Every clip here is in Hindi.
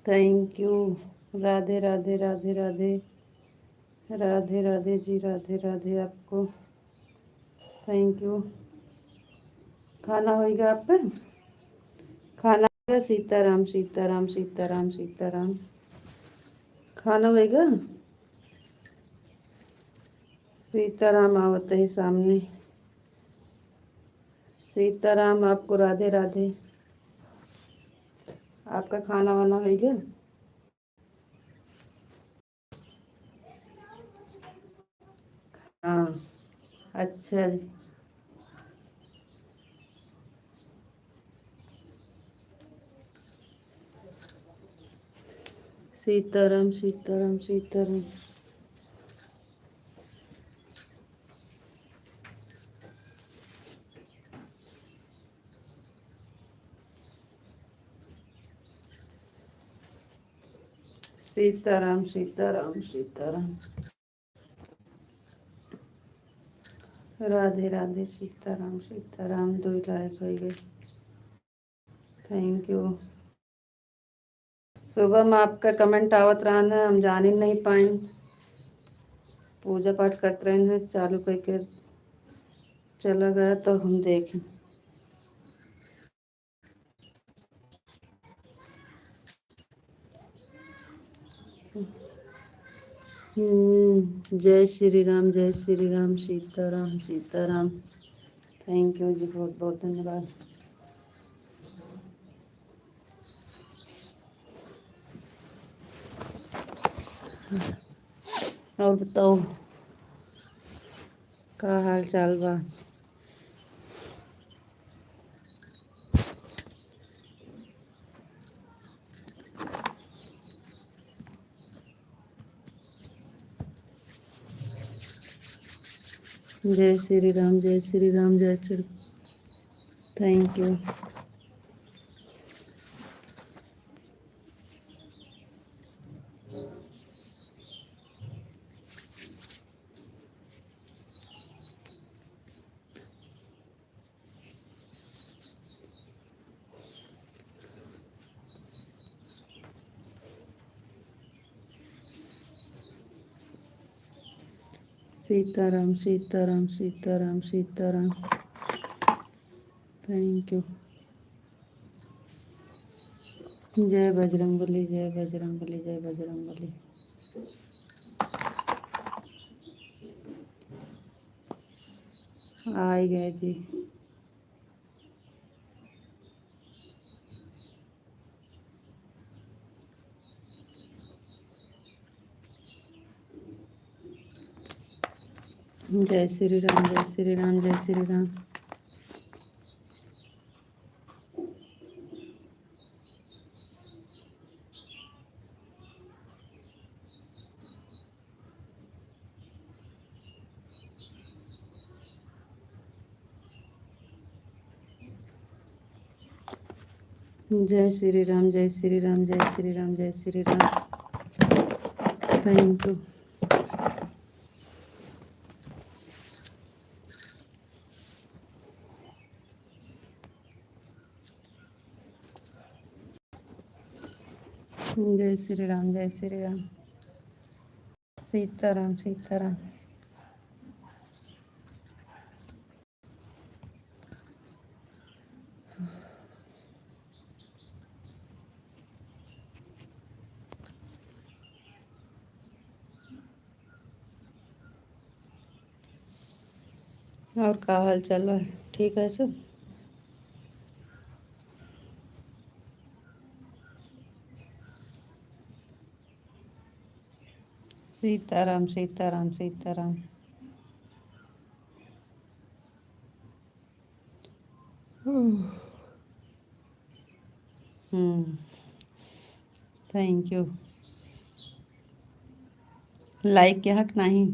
Thank you. राधे राधे राधे राधे। राधे राधे जी, राधे राधे आपको। Thank you. खाना होएगा आपका? खाना होगा? सीताराम सीताराम सीताराम सीताराम। खाना होएगा? सीताराम आवत है सामने। सीताराम आपको राधे राधे। आपका खाना वाना होएगा? हाँ। अच्छा जी। सीताराम सीताराम सीताराम। सीताराम सीताराम सीताराम। राधे राधे सीताराम सीताराम। दो लायक हो गए। Thank you. सुबह में आपका कमेंट आवत रहा ना, हम जान ही नहीं पाए। पूजा पाठ करते रहे हैं, चालू करके चला गया तो हम देखें। जय श्री राम जय श्री राम। सीताराम सीताराम। थैंक यू जी, बहुत बहुत धन्यवाद। और बताओ का हाल चाल बा? जय श्री राम जय श्री राम जय Shri. Thank you. Sitaram Sitaram Sitaram Sitaram. Thank you. जय बजरंगबली जय बजरंगबली जय बजरंगबली। आ ही गए जी। जय श्री राम जय श्री राम जय श्री राम। जय श्री राम जय श्री राम जय श्री राम जय श्री राम। Thank you. जय श्री राम जय श्री राम। सीताराम सीताराम। और का हाल चल रहा है? ठीक है सब? Sitaram Sitaram Sitaram. Thank you. Like किया हक नहीं?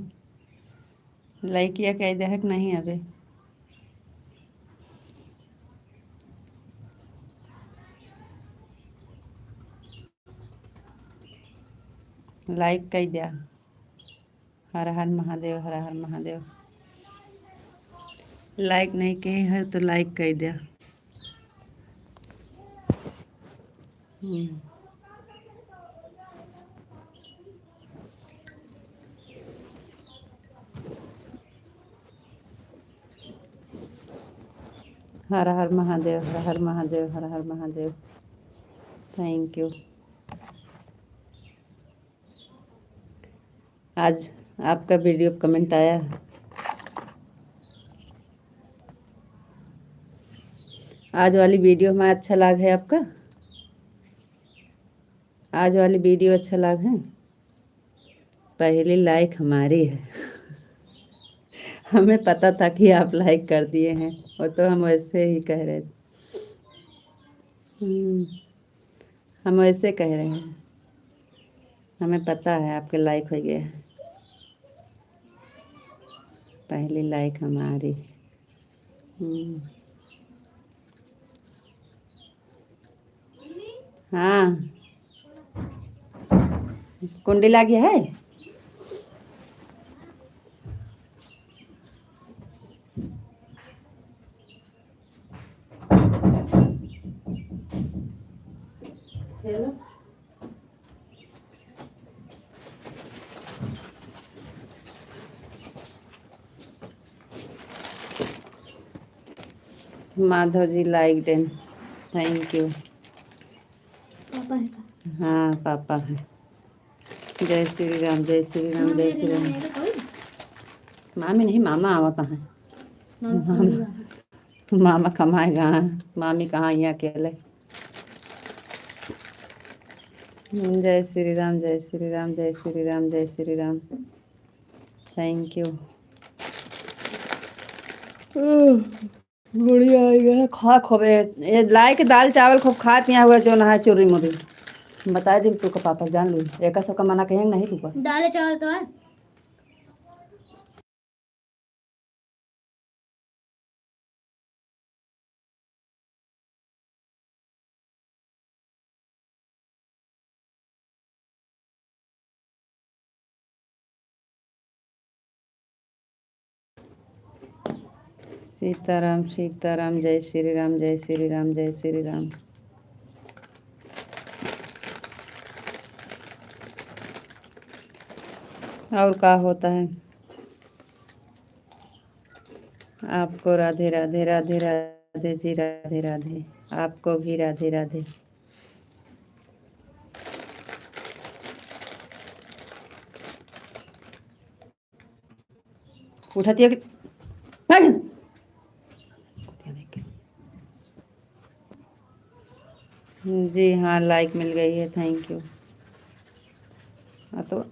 लाइक किया कह दे हक नहीं अबे? लाइक कह दिया। हर हर महादेव हर हर महादेव। लाइक नहीं किए है तो लाइक कह दिया। हर हर महादेव, हर हर महादेव, हर हर महादेव। Thank you. आज आपका वीडियो कमेंट आया। आज वाली वीडियो में अच्छा लगा है आपका? आज वाली वीडियो अच्छा लगा है? पहली लाइक हमारी है। हमें पता था कि आप लाइक कर दिए हैं, वो तो हम वैसे ही कह रहे थे। हम वैसे कह रहे हैं, हमें पता है आपके लाइक हो गए हैं। पहली लाइक हमारी। हाँ, कुंडी ला गया है। Hello, Madhav ji like then, thank you. पापा है? हाँ पापा है। जय श्री राम, जय श्री राम, जय श्री राम। मामी नहीं, मामा आवता है। मामा कमाएगा, मामी कहाँ यहाँ अकेले। जय श्री राम, जय श्री राम, जय श्री राम, जय श्री राम। Thank you. बढ़िया आएगा। खा खोबे ये लाई के दाल चावल खूब खा पिया हुआ जो नहा चोरी मोरी। बता दी तू का पापा जान लो, एक सबका मना कहेंगे नहीं तू का। दाल चावल तो है। सीताराम, सीताराम, जय श्री राम, जय श्री राम, जय श्री राम। और क्या होता है? आपको राधे राधे, राधे राधे जी, राधे राधे। आपको भी राधे राधे। उठाती है कि जी हाँ, लाइक मिल गई है, थैंक यू। तो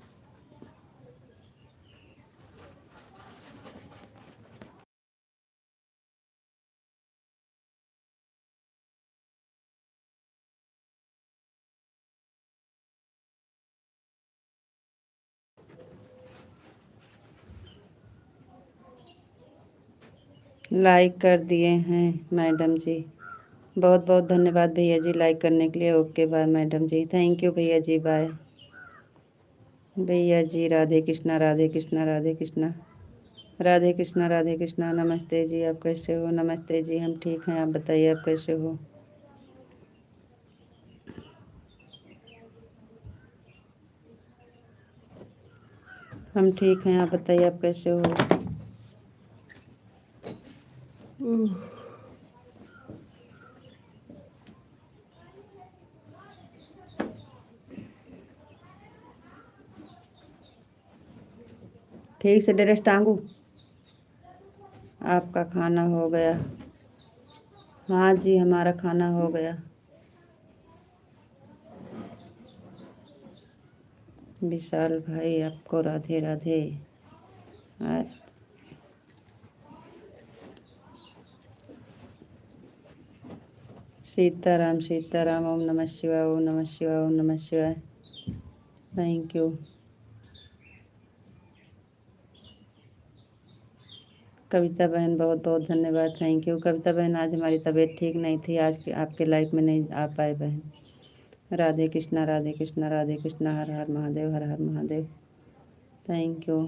लाइक कर दिए हैं मैडम जी, बहुत बहुत धन्यवाद भैया जी लाइक करने के लिए। Okay bye madam ji, thank you भैया जी, बाय भैया जी। राधे कृष्णा, राधे कृष्णा, राधे कृष्णा, राधे कृष्णा, राधे कृष्णा। नमस्ते जी, आप कैसे हो? नमस्ते जी, हम ठीक हैं, आप बताइए आप कैसे हो? हम ठीक हैं, आप बताइए आप कैसे हो? ठीक से ड्रेस टांगू। आपका खाना हो गया? हाँ जी, हमारा खाना हो गया। विशाल भाई, आपको राधे राधे। सीताराम, सीताराम, ओम नमः शिवाय, ओम नमः शिवाय, ओम नमः शिवाय। Thank you. कविता बहन, बहुत बहुत धन्यवाद, थैंक यू। कविता बहन, आज हमारी तबीयत ठीक नहीं थी, आज आपके लाइफ में नहीं आ पाए बहन। राधे कृष्णा, राधे कृष्णा, राधे कृष्णा, हर हर महादेव, हर हर Mahadev. Thank you.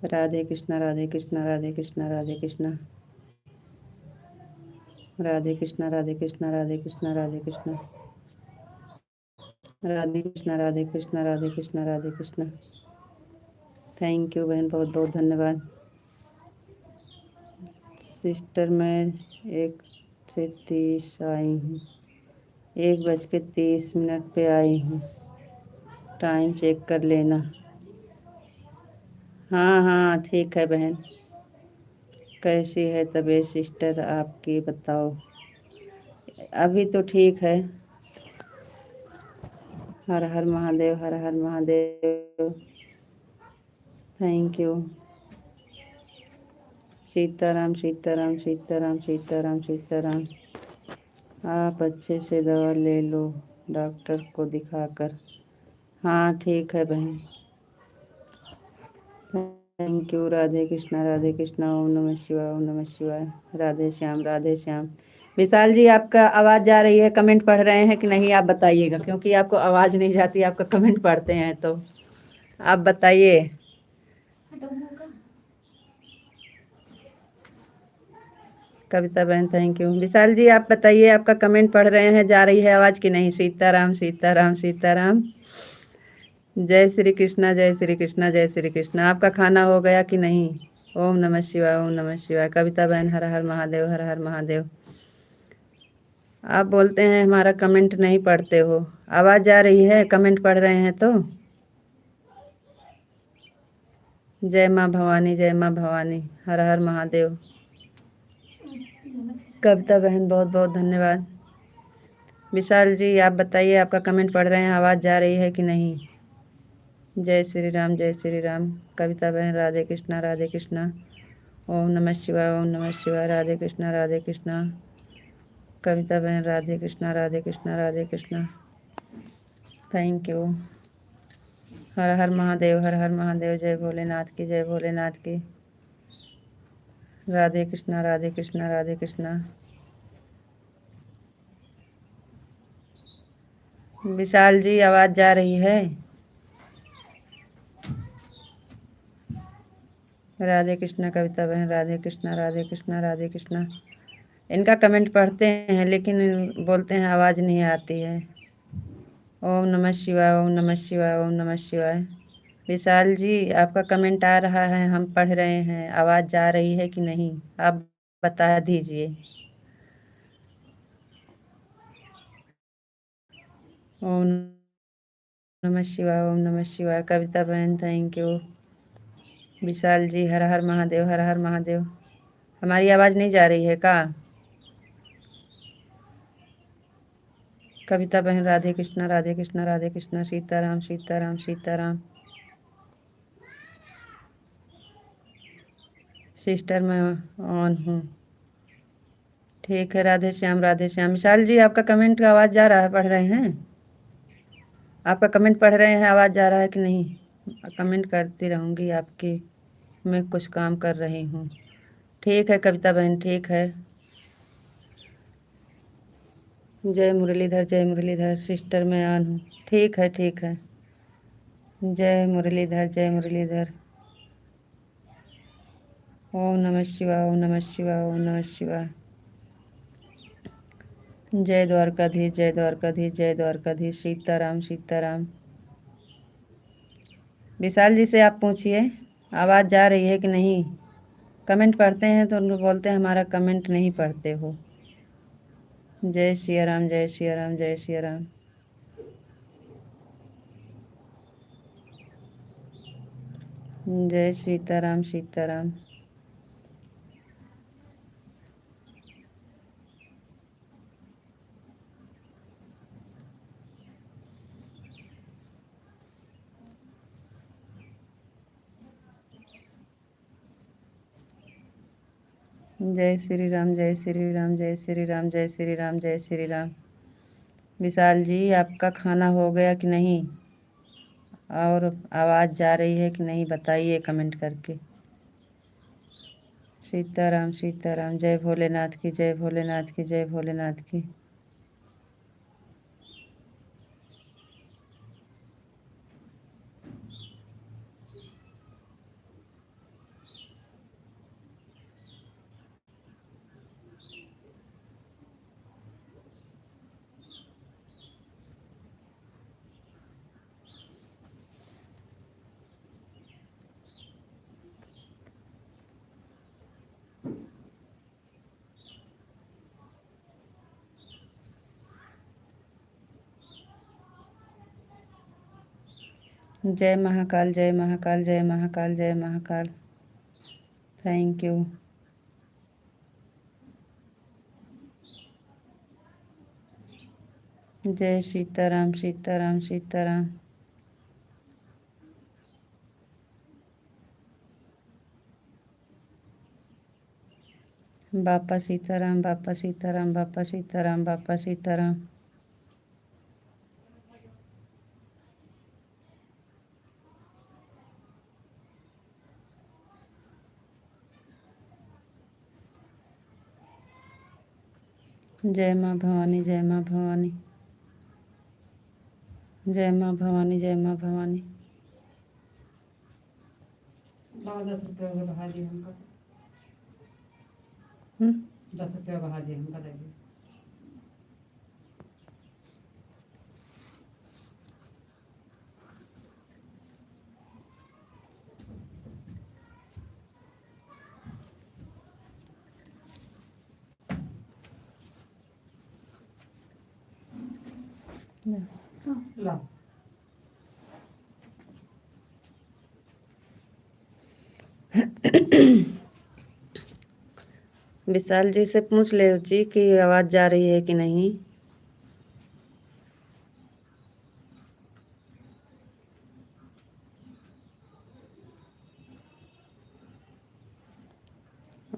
Radhe Krishna, Radhe Krishna, Radhe Krishna, Radhe Krishna, Radhe Krishna, Radhe Krishna, Radhe Krishna, Radhe Krishna, Radhe Krishna, Radhe Krishna, Radhe Krishna, Radhe Krishna. Thank you बहन, बहुत बहुत धन्यवाद। सिस्टर मैं 1:30 आई हूँ, 1:30 पे आई हूँ, टाइम चेक कर लेना। हाँ हाँ ठीक है बहन। कैसी है तबीयत सिस्टर आपकी बताओ। अभी तो ठीक है। हर हर महादेव, हर हर महादेव। Thank you. सीताराम सीताराम सीताराम सीताराम सीताराम। आप अच्छे से दवा ले लो डॉक्टर को दिखाकर। हाँ ठीक है बहन। Thank you. राधे कृष्णा राधे कृष्णा। ओम नमः शिवाय ओम नमः शिवाय। राधे श्याम राधे श्याम। विशाल जी आपका आवाज़ जा रही है, कमेंट पढ़ रहे हैं कि नहीं आप बताइएगा, क्योंकि आपको आवाज़ नहीं जाती, आपका कमेंट पढ़ते हैं तो आप बताइए। कविता बहन थैंक यू। विशाल जी आप बताइए, आपका कमेंट पढ़ रहे हैं, जा रही है आवाज़ कि नहीं। सीताराम सीताराम सीताराम। जय श्री कृष्णा जय श्री कृष्णा जय श्री कृष्णा। आपका खाना हो गया कि नहीं। ओम नमः शिवाय ओम नमः शिवाय। कविता बहन हर हर महादेव हर हर महादेव। आप बोलते हैं हमारा कमेंट नहीं पढ़ते हो। आवाज़ जा रही है, कमेंट पढ़ रहे हैं तो। जय माँ भवानी जय माँ भवानी। हर हर महादेव। कविता बहन बहुत बहुत धन्यवाद। विशाल जी आप बताइए, आपका कमेंट पढ़ रहे हैं, आवाज़ जा रही है कि नहीं। जय श्री राम जय श्री राम। कविता बहन राधे कृष्णा राधे कृष्णा। ओम नमः शिवाय ओम नमः शिवाय। राधे कृष्णा राधे कृष्णा। कविता बहन राधे कृष्णा राधे कृष्णा राधे कृष्णा। Thank you. हर हर महादेव हर हर महादेव। जय भोलेनाथ की जय भोलेनाथ की। राधे कृष्णा राधे कृष्णा राधे कृष्णा। विशाल जी आवाज़ जा रही है। राधे कृष्णा कविता बहन राधे कृष्णा राधे कृष्णा राधे कृष्णा। इनका कमेंट पढ़ते हैं लेकिन बोलते हैं आवाज़ नहीं आती है। ओम नमः शिवाय ओम नमः शिवाय ओम नमः शिवाय। विशाल जी आपका कमेंट आ रहा है, हम पढ़ रहे हैं, आवाज़ जा रही है कि नहीं आप बता दीजिए। ओम नमः शिवाय ओम नमः शिवाय। कविता बहन थैंक यू। विशाल जी हर हर महादेव हर हर महादेव। हमारी आवाज़ नहीं जा रही है का। कविता बहन राधे कृष्णा राधे कृष्णा राधे कृष्णा। सीताराम सीताराम सीताराम। सिस्टर मैं ऑन हूँ। ठीक है राधे श्याम राधे श्याम। विशाल जी आपका कमेंट का आवाज़ जा रहा है, पढ़ रहे हैं। आपका कमेंट पढ़ रहे हैं, आवाज़ जा रहा है कि नहीं। कमेंट करती रहूँगी आपकी, मैं कुछ काम कर रही हूँ। ठीक है कविता बहन ठीक है। जय मुरलीधर सिस्टर मैं ऑन हूँ। ठीक है ठीक है। जय मुरलीधर जय मुरलीधर। ओम नमः शिवाय ओम नमः शिवाय ओम नमः शिवाय। जय द्वारकाधीश जय द्वारकाधीश जय द्वारकाधीश। सीताराम सीताराम। विशाल जी से आप पूछिए आवाज़ जा रही है कि नहीं। कमेंट पढ़ते हैं तो उनको बोलते हैं हमारा कमेंट नहीं पढ़ते हो। जय सिया राम जय सिया राम जय सिया राम। जय सीताराम सीताराम। जय श्री राम जय श्री राम जय श्री राम जय श्री राम जय श्री राम। विशाल जी आपका खाना हो गया कि नहीं और आवाज़ जा रही है कि नहीं बताइए कमेंट करके। सीताराम सीताराम। जय भोलेनाथ की जय भोलेनाथ की जय भोलेनाथ की। जय महाकाल, जय महाकाल, जय महाकाल, जय महाकाल। Thank you. जय सीताराम, सीताराम, सीताराम। बापा सीताराम, बापा सीताराम, बापा सीताराम, बापा सीताराम। जय माँ भवानी, जय माँ भवानी, जय माँ भवानी, जय माँ भवानी। 10 रुपये बढ़ा दिए हमका। 10 रुपया बढ़ा दिए हमका लगे। ला। विशाल जी से पूछ ले जी कि आवाज़ जा रही है कि नहीं।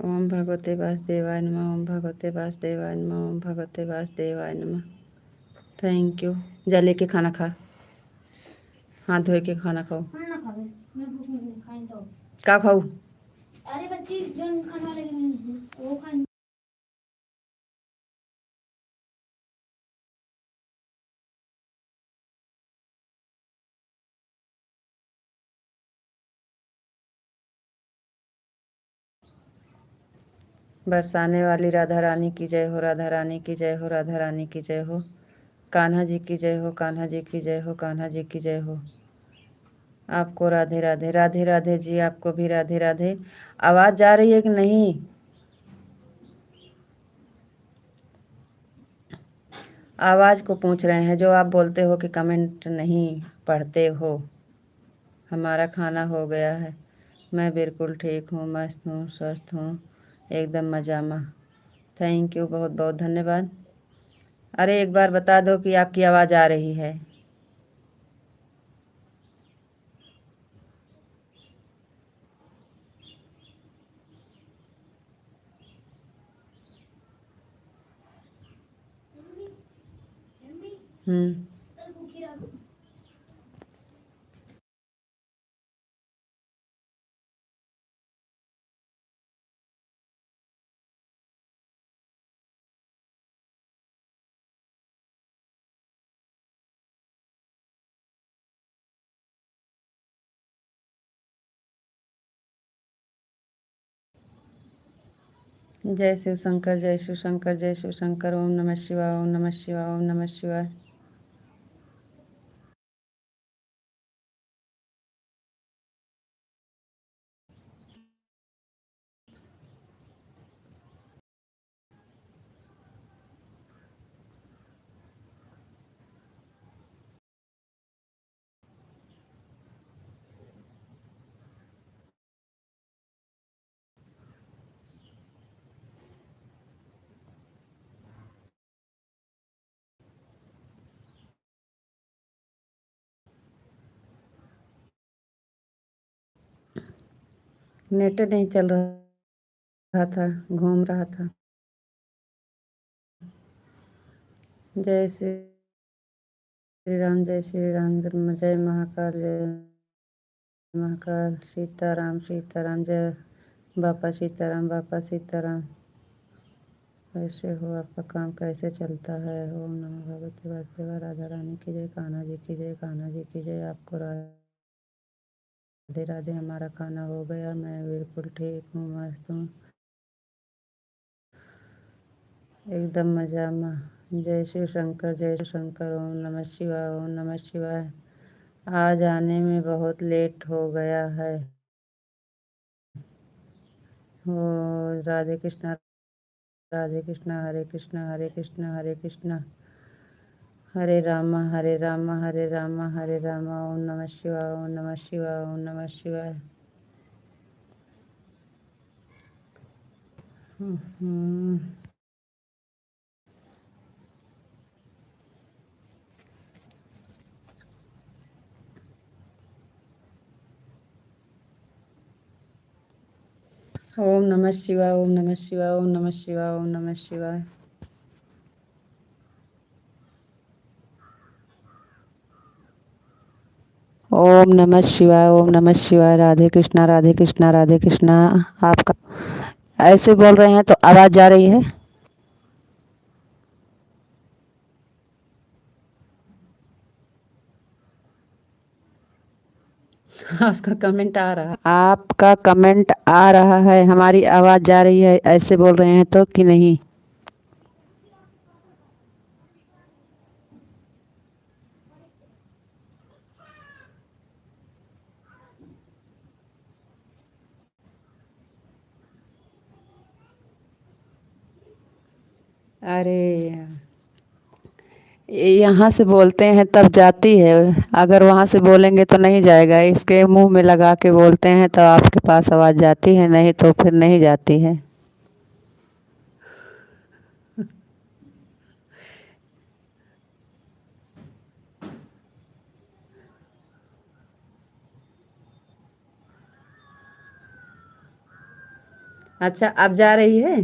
ओम भगवते वासुदेवाय नमः, ओम भगवते वासुदेवाय नमः, ओम भगवते वासुदेवाय नमः। Thank you. जा लेके खाना खा, हाथ धो के खाना खाओ। खाना खा ले, मैं भूख नहीं खाई तो। का खाऊ? अरे बच्ची जो खाने वाले वो खाई। बरसाने वाली राधा रानी की जय हो, राधा रानी की जय हो, राधा रानी की जय हो। कान्हा जी की जय हो, कान्हा जी की जय हो, कान्हा जी की जय हो। आपको राधे राधे, राधे राधे जी, आपको भी राधे राधे। आवाज़ जा रही है कि नहीं? आवाज़ को पूछ रहे हैं, जो आप बोलते हो कि कमेंट नहीं पढ़ते हो। हमारा खाना हो गया है, मैं बिल्कुल ठीक हूँ, मस्त हूँ, स्वस्थ हूँ, एकदम मजा में। थैंक यू, बहुत बहुत धन्यवाद। अरे एक बार बता दो कि आपकी आवाज़ आ रही है। कल भूखी रहो। जय शिव शंकर, जय शिव शंकर, जय शिव शंकर। ओम नमः शिवाय, ओम नमः शिवाय, ओम नमः शिवाय। नेट नहीं चल रहा था, घूम रहा था। जय श्री राम, जय श्री राम, जय महाकाल, जय महाकाल। सीताराम, सीताराम, जय बापा सीताराम, बापा सीताराम। कैसे हो, आपका काम कैसे चलता है? ओम नमः भगवते वासुदेवाय, राधा रानी की जय, कान्हा जी की जय, कान्हा जी की जय। आपको राधे राधे। हमारा खाना हो गया, मैं बिल्कुल ठीक हूँ, मस्त हूँ, एकदम मजा में। जय शिव शंकर, जय शिव शंकर। ओम नमः शिवाय, ओम नमः शिवाय। आज आने में बहुत लेट हो गया है। हो राधे कृष्णा, राधे कृष्णा, हरे कृष्णा, हरे कृष्णा, हरे कृष्णा। हरे राम हरे राम हरे राम हरे राम, ओम नमः शिवाय ओम नमः शिवाय ओम नमः शिवाय। हम्म। ओम नमः शिवाय ओम नमः शिवाय ओम नमः शिवाय ओम नमः शिवाय। ओम नमः शिवाय ओम नमः शिवाय। राधे कृष्णा राधे कृष्णा राधे कृष्णा। आपका ऐसे बोल रहे हैं तो आवाज़ जा रही है। आपका कमेंट आ रहा, आपका कमेंट आ रहा है, हमारी आवाज़ जा रही है ऐसे बोल रहे हैं तो कि नहीं। अरे यहाँ से बोलते हैं तब जाती है, अगर वहाँ से बोलेंगे तो नहीं जाएगा। इसके मुंह में लगा के बोलते हैं तो आपके पास आवाज़ जाती है, नहीं तो फिर नहीं जाती है। अच्छा अब जा रही है।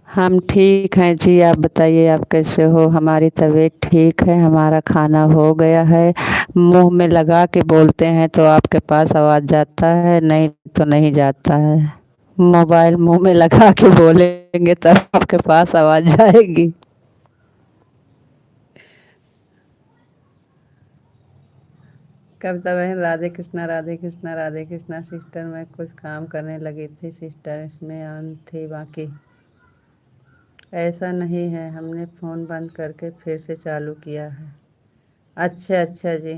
हम ठीक हैं जी, आप बताइए आप कैसे हो। हमारी तबीयत ठीक है, हमारा खाना हो गया है। मुंह में लगा के बोलते हैं तो आपके पास आवाज़ जाता है, नहीं तो नहीं जाता है। मोबाइल मुंह में लगा के बोलेंगे तब आपके पास आवाज़ जाएगी। कविता बहन राधे कृष्णा राधे कृष्णा राधे कृष्णा। सिस्टर मैं कुछ काम करने लगी थी सिस्टर, इसमें ऑन थी बाकी। ऐसा नहीं है, हमने फ़ोन बंद करके फिर से चालू किया है। अच्छा अच्छा जी,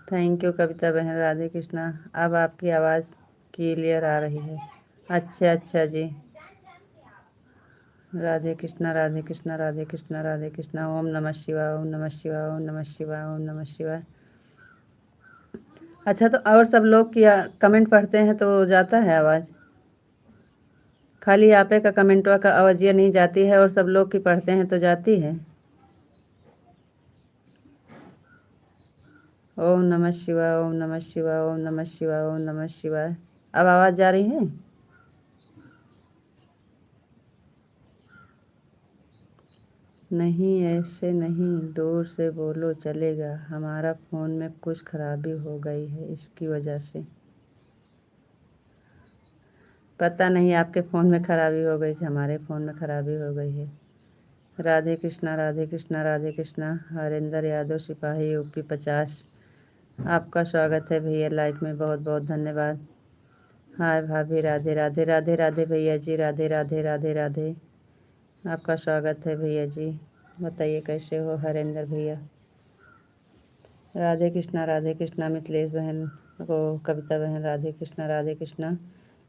थैंक यू कविता बहन राधे कृष्णा। अब आपकी आवाज़ क्लियर आ रही है। अच्छा अच्छा जी। राधे कृष्णा राधे कृष्णा राधे कृष्णा राधे कृष्णा। ओम नमः शिवाय ओम नमः शिवाय ओम नमः शिवाय ओम नमः शिवाय। अच्छा तो और सब लोग की कमेंट पढ़ते हैं तो जाता है आवाज़, खाली आपे का कमेंटवा का आवाज़ ये नहीं जाती है, और सब लोग की पढ़ते हैं तो जाती है। ओम नमः शिवाय ओम नमः शिवाय ओम नमः शिवाय ओम नमः शिवाय। अब आवाज़ जा रही है। नहीं ऐसे नहीं, दूर से बोलो चलेगा। हमारा फ़ोन में कुछ खराबी हो गई है, इसकी वजह से। पता नहीं आपके फ़ोन में खराबी हो गई कि हमारे फ़ोन में खराबी हो गई है। राधे कृष्णा राधे कृष्णा राधे कृष्णा। हरिंदर यादव सिपाही यूपी 50। आपका स्वागत है भैया लाइफ में, बहुत बहुत धन्यवाद। हाय भाभी राधे राधे राधे राधे भैया जी, राधे राधे राधे राधे। आपका स्वागत है भैया जी। बताइए कैसे हो हरेंद्र भैया। राधे कृष्णा मिथिलेश बहन को, कविता बहन राधे कृष्णा।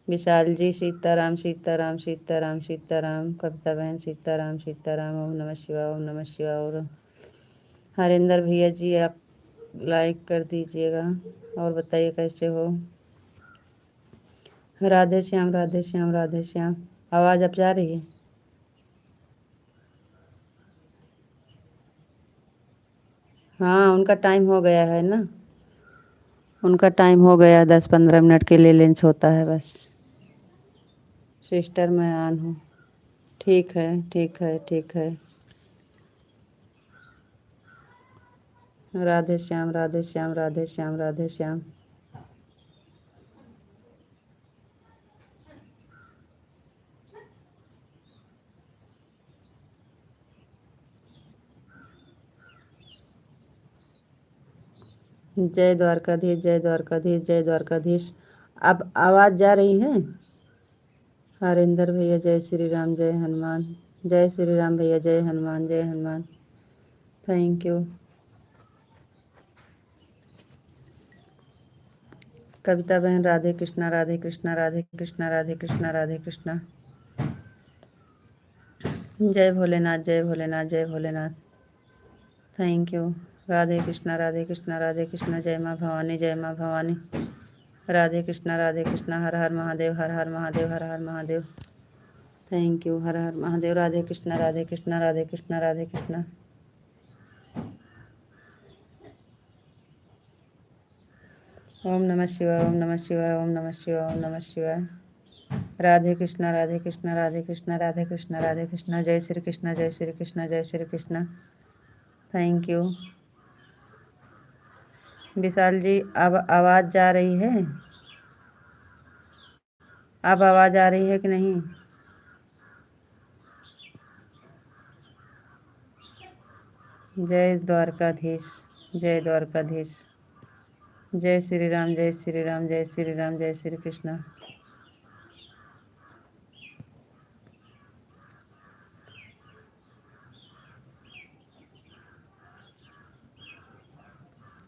विशाल जी सीताराम सीताराम सीताराम सीताराम। कविता बहन सीताराम सीताराम। ओम नमः शिवाय ओम नमः शिवाय। और हरेंद्र भैया जी आप लाइक कर दीजिएगा। और बताइए कैसे हो। राधे श्याम राधे श्याम राधे श्याम। आवाज़ अब जा रही है। हाँ उनका टाइम हो गया है ना, उनका टाइम हो गया, 10-15 मिनट के लिए लंच होता है बस। सिस्टर मैं ऑन हूँ। ठीक है ठीक है ठीक है। राधे श्याम राधे श्याम राधे श्याम राधे श्याम। जय द्वारकाधीश जय द्वारकाधीश जय द्वारकाधीश। अब आवाज़ जा रही है। हरिंदर भैया जय श्री राम जय हनुमान। जय श्री राम भैया जय हनुमान जय हनुमान। Thank you. कविता बहन राधे कृष्णा राधे कृष्णा राधे कृष्णा राधे कृष्णा राधे कृष्णा। जय भोलेनाथ जय भोलेनाथ जय भोलेनाथ। Thank you. राधे कृष्णा राधे कृष्णा राधे कृष्णा। जय माँ भवानी जय माँ भवानी। राधे कृष्णा हर हर महादेव हर हर महादेव हर हर महादेव। Thank you. हर हर महादेव। राधे कृष्णा राधे कृष्णा राधे कृष्णा राधे कृष्णा। ओम नमः शिवाय ओम नमः शिवाय ओम नमः शिवाय ओम नमः शिवाय। राधे कृष्णा राधे कृष्णा राधे कृष्णा राधे कृष्णा राधे कृष्णा। जय श्री कृष्णा जय श्री कृष्णा जय श्री कृष्णा। Thank you. विशाल जी अब आवाज़ जा रही है? अब आवाज़ आ रही है कि नहीं? जय द्वारकाधीश जय द्वारकाधीश। जय श्री राम जय श्री राम जय श्री राम जय श्री कृष्ण।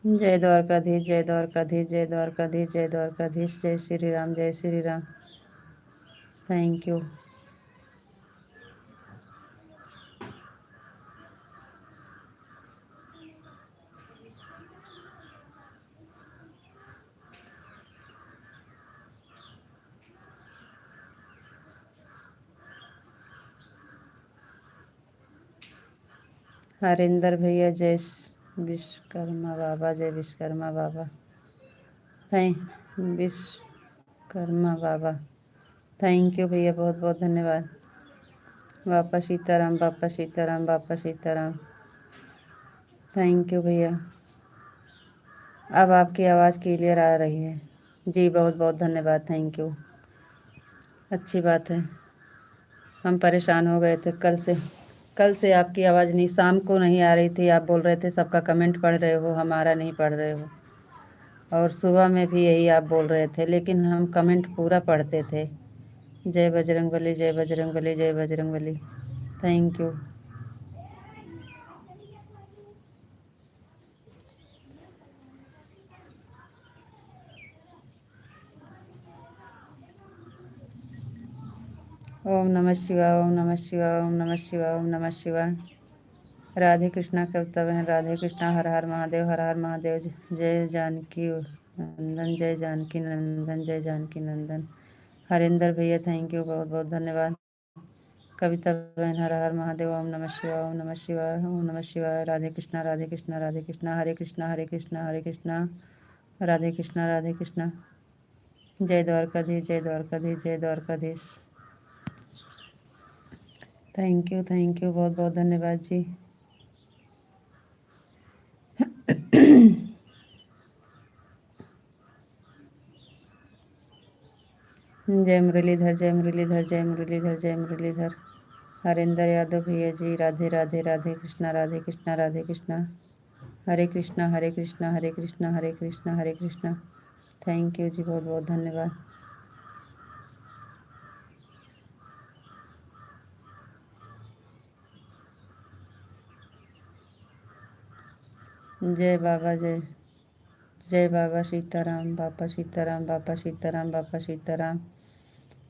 जय द्वारकाधीश जय द्वारकाधीश जय द्वारकाधीश जय द्वारकाधीश। जय श्री राम जय श्री राम। Thank you. हरिंदर भैया जय विश्वकर्मा बाबा जय विश्वकर्मा बाबा। विश्वकर्मा बाबा। थैंक यू भैया बहुत बहुत धन्यवाद। बापा सीताराम बापा सीताराम बापा सीताराम। थैंक यू भैया। अब आपकी आवाज़ क्लियर आ रही है जी। बहुत बहुत धन्यवाद। Thank you. अच्छी बात है। हम परेशान हो गए थे कल से आपकी आवाज़ नहीं, शाम को नहीं आ रही थी। आप बोल रहे थे सबका कमेंट पढ़ रहे हो, हमारा नहीं पढ़ रहे हो। और सुबह में भी यही आप बोल रहे थे, लेकिन हम कमेंट पूरा पढ़ते थे। जय बजरंगबली जय बजरंगबली जय बजरंगबली। Thank you. ओम नमः शिवाय ओम नमः शिवाय ओम नमः शिवाय ओम नमः शिवाय। राधे कृष्णा कविता बहन राधे कृष्णा हर हर महादेव हर हर महादेव। जय जानकी नंदन जय जानकी नंदन जय जानकी नंदन। हरिंदर भैया थैंक यू बहुत बहुत धन्यवाद। कविता बहन हर हर महादेव ओम नमः शिवाय ओम नमः शिवाय ओम नमः शिवाय। राधे कृष्णा हरे कृष्णा हरे कृष्णा हरे कृष्णा हरे कृष्णा राधे कृष्णा। जय द्वारकाधीश जय द्वारकाधीश जय द्वारकाधीश। थैंक यू बहुत बहुत धन्यवाद जी। जय मुरलीधर जय मुरलीधर जय मुरलीधर जय मुरलीधर। हरिंदर यादव भैया जी राधे राधे राधे कृष्णा राधे कृष्णा राधे कृष्णा। हरे कृष्णा हरे कृष्णा हरे कृष्णा हरे कृष्णा हरे कृष्णा। थैंक यू जी बहुत बहुत धन्यवाद। जय बाबा जय बाबा सीताराम बाबा सीताराम बाबा सीताराम बाबा सीताराम।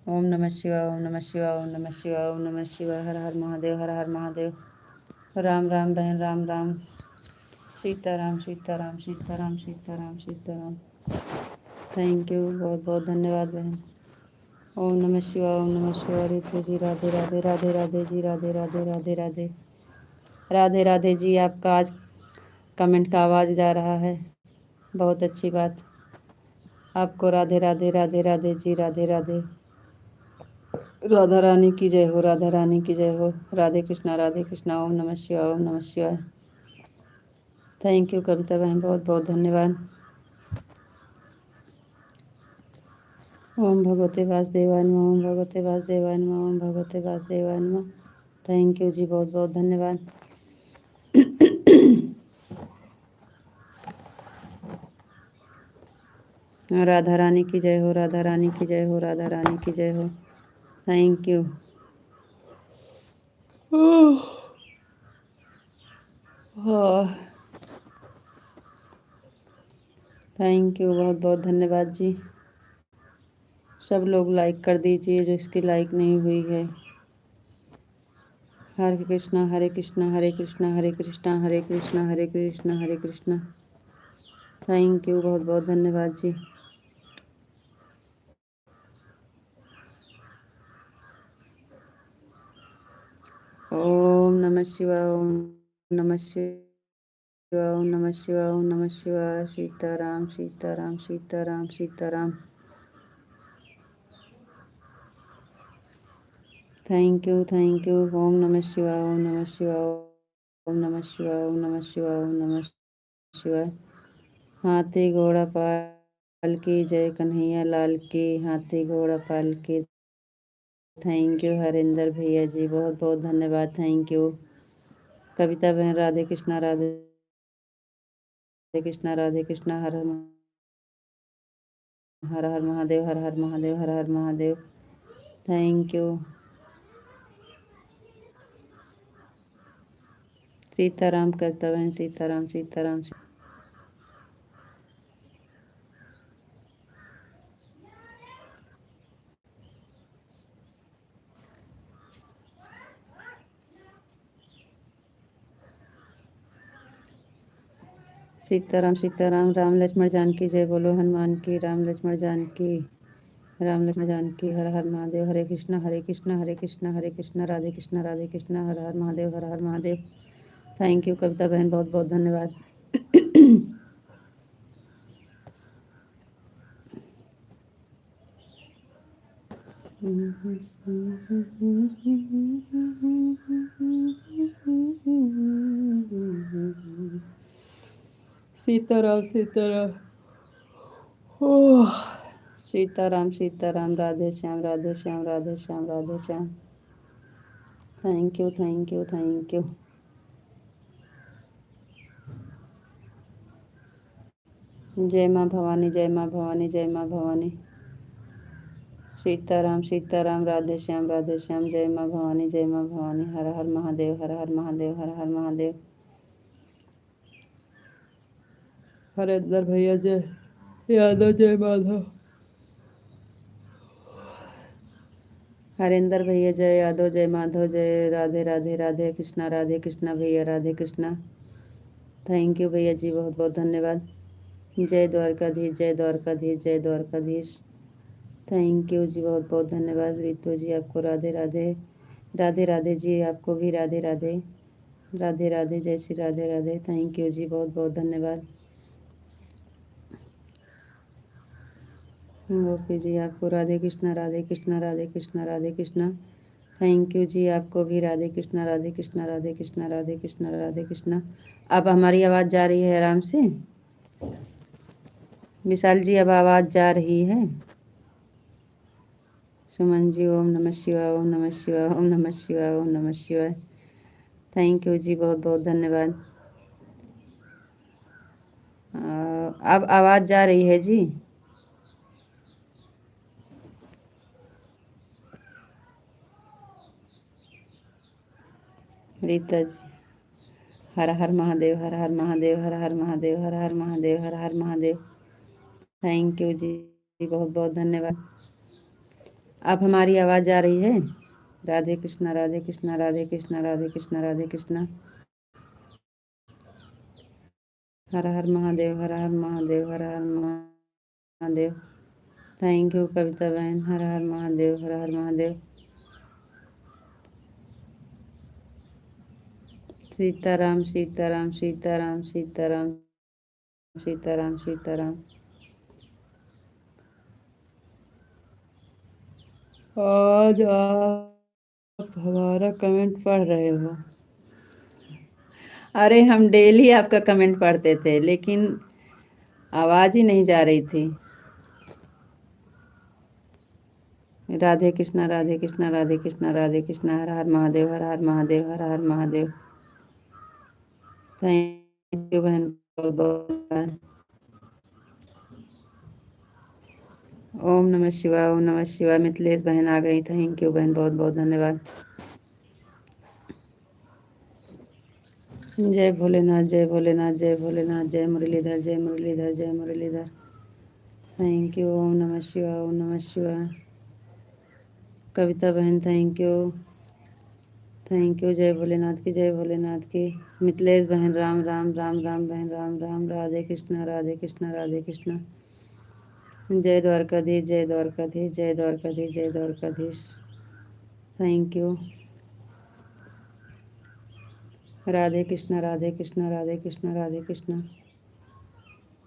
ओम नमः शिवाय ओम नमः शिवाय ओम नमः शिवाय ओम नमः शिवाय। हर हर महादेव हर हर महादेव। राम राम बहन राम राम। सीताराम सीताराम सीताराम सीताराम सीताराम। थैंक यू बहुत बहुत धन्यवाद बहन। ओम नमः शिवाय ओम नमः शिवाय। रितु जी राधे राधे राधे राधे जी राधे राधे राधे राधे राधे राधे जी। आपका आज कमेंट का आवाज़ जा रहा है, बहुत अच्छी बात। आपको राधे राधे राधे राधे जी राधे राधे। राधा रानी की जय हो राधा रानी की जय हो। राधे कृष्णा ओम नमः शिवाय ओम नमः शिवाय। थैंक यू कविता बहन बहुत बहुत धन्यवाद। ओम भगवते वासुदेवाय नमः ओम भगवते वासुदेवाय नमः ओम भगवते वासुदेवाय नमः। थैंक यू जी बहुत बहुत धन्यवाद। राधा रानी की जय हो राधा रानी की जय हो राधा रानी की जय हो। Thank you. हाँ थैंक यू, बहुत बहुत धन्यवाद जी। सब लोग लाइक कर दीजिए जो इसकी लाइक नहीं हुई है। हरे कृष्णा हरे कृष्णा हरे कृष्णा हरे कृष्णा हरे कृष्णा हरे कृष्णा हरे कृष्णा। थैंक यू, बहुत बहुत धन्यवाद जी। ओम नमः शिवाय, ओम नमः शिवाय, ओम नमः शिवाय, ओम नमः शिवाय। Sitaram Sitaram Sitaram Sitaram. Thank you thank you. ओम नमः शिवाय, ओम नमः शिवाय, ओम नमः शिवाय, ओम नमः शिवाय, ओम नमः शिवाय। हाथी घोड़ा पाल की जय, कन्हैया लाल की। हाथी घोड़ा पाल की। थैंक यू हरिंदर भैया जी, बहुत बहुत धन्यवाद। थैंक यू कविता बहन। राधे कृष्णा राधे कृष्णा राधे कृष्णा। हर हर हर महादेव, हर हर महादेव, हर हर महादेव। Thank you. सीताराम कविता बहन, सीताराम सीताराम। सीताराम सीताराम। राम लक्ष्मण जानकी जय बोलो हनुमान की। राम लक्ष्मण जानकी, राम लक्ष्मण जानकी। हर हर महादेव। हरे कृष्णा हरे कृष्णा हरे कृष्णा हरे कृष्णा राधे कृष्णा हर हर महादेव, हर हर महादेव। थैंक यू कविता बहन, बहुत बहुत धन्यवाद। सीताराम सीताराम। ओह, Sitaram Sitaram. Radhe Shyam Radhe Shyam Radhe Shyam Radhe Shyam. Thank you thank you thank you. जय माँ भवानी, जय माँ भवानी, जय माँ भवानी। सीताराम सीताराम। राधे श्याम जय माँ भवानी, जय माँ भवानी। हर हर महादेव, हर हर महादेव, हर हर महादेव। हरेंद्र भैया जय यादव, जय माधव। हरेंद्र भैया जय यादव, जय माधव, जय राधे राधे राधे कृष्णा भैया, राधे कृष्णा। थैंक यू भैया जी, बहुत बहुत धन्यवाद। जय द्वारकाधीश, जय द्वारकाधीश, जय द्वारकाधीश। थैंक यू जी, बहुत बहुत धन्यवाद। रितु जी आपको राधे राधे। राधे राधे जी, आपको भी राधे राधे। राधे राधे, जय श्री राधे राधे। थैंक यू जी, बहुत बहुत धन्यवाद। गोपी जी आपको राधे कृष्णा राधे कृष्णा राधे कृष्णा राधे कृष्णा। थैंक यू जी, आपको भी राधे कृष्णा राधे कृष्णा राधे कृष्णा राधे कृष्णा राधे कृष्णा। अब हमारी आवाज़ जा रही है आराम से? विशाल जी अब आवाज़ जा रही है? सुमन जी ओम नमः शिवाय, ओम नमः शिवाय, ओम नमः शिवाय, ओम नमः शिवाय। थैंक यू जी, बहुत बहुत धन्यवाद। अब आवाज़ जा रही है जी? रीता जी हर हर महादेव, हर हर महादेव, हर हर महादेव, हर हर महादेव, हर हर महादेव। थैंक यू जी, बहुत बहुत धन्यवाद। अब हमारी आवाज़ आ रही है? राधे कृष्णा राधे कृष्णा राधे कृष्णा राधे कृष्णा राधे कृष्णा। हर हर महादेव, हर हर महादेव, हर हर महादेव। थैंक यू कविता बहन। हर हर महादेव, हर हर महादेव। सीताराम सीताराम सीताराम सीताराम सीताराम सीताराम। आज आप हमारा कमेंट पढ़ रहे हो? अरे हम डेली आपका कमेंट पढ़ते थे, लेकिन आवाज़ ही नहीं जा रही थी। राधे कृष्णा राधे कृष्णा राधे कृष्णा राधे कृष्णा। हर हर महादेव, हर हर महादेव, हर हर महादेव। थैंक यू बहन, बहुत बहुत। ओम नमः शिवाय, ओम नमः शिवाय। मिथिलेश बहन आ गई। थैंक यू बहन, बहुत बहुत धन्यवाद। जय भोलेनाथ, जय भोलेनाथ, जय भोलेनाथ, जय मुरलीधर, जय मुरलीधर, जय मुरलीधर। Thank you. ओम नमः शिवाय, ओम नमः शिवाय। कविता बहन थैंक यू, थैंक यू। जय भोलेनाथ की, जय भोलेनाथ की। मिथिलेश बहन राम राम, राम राम बहन राम राम। राधे कृष्णा, राधे कृष्णा, राधे कृष्णा। जय द्वारकाधीश, जय द्वारकाधीश, जय द्वारकाधीश, जय द्वारकाधीश। Thank you. राधे कृष्णा, राधे कृष्णा, राधे कृष्णा, राधे कृष्णा।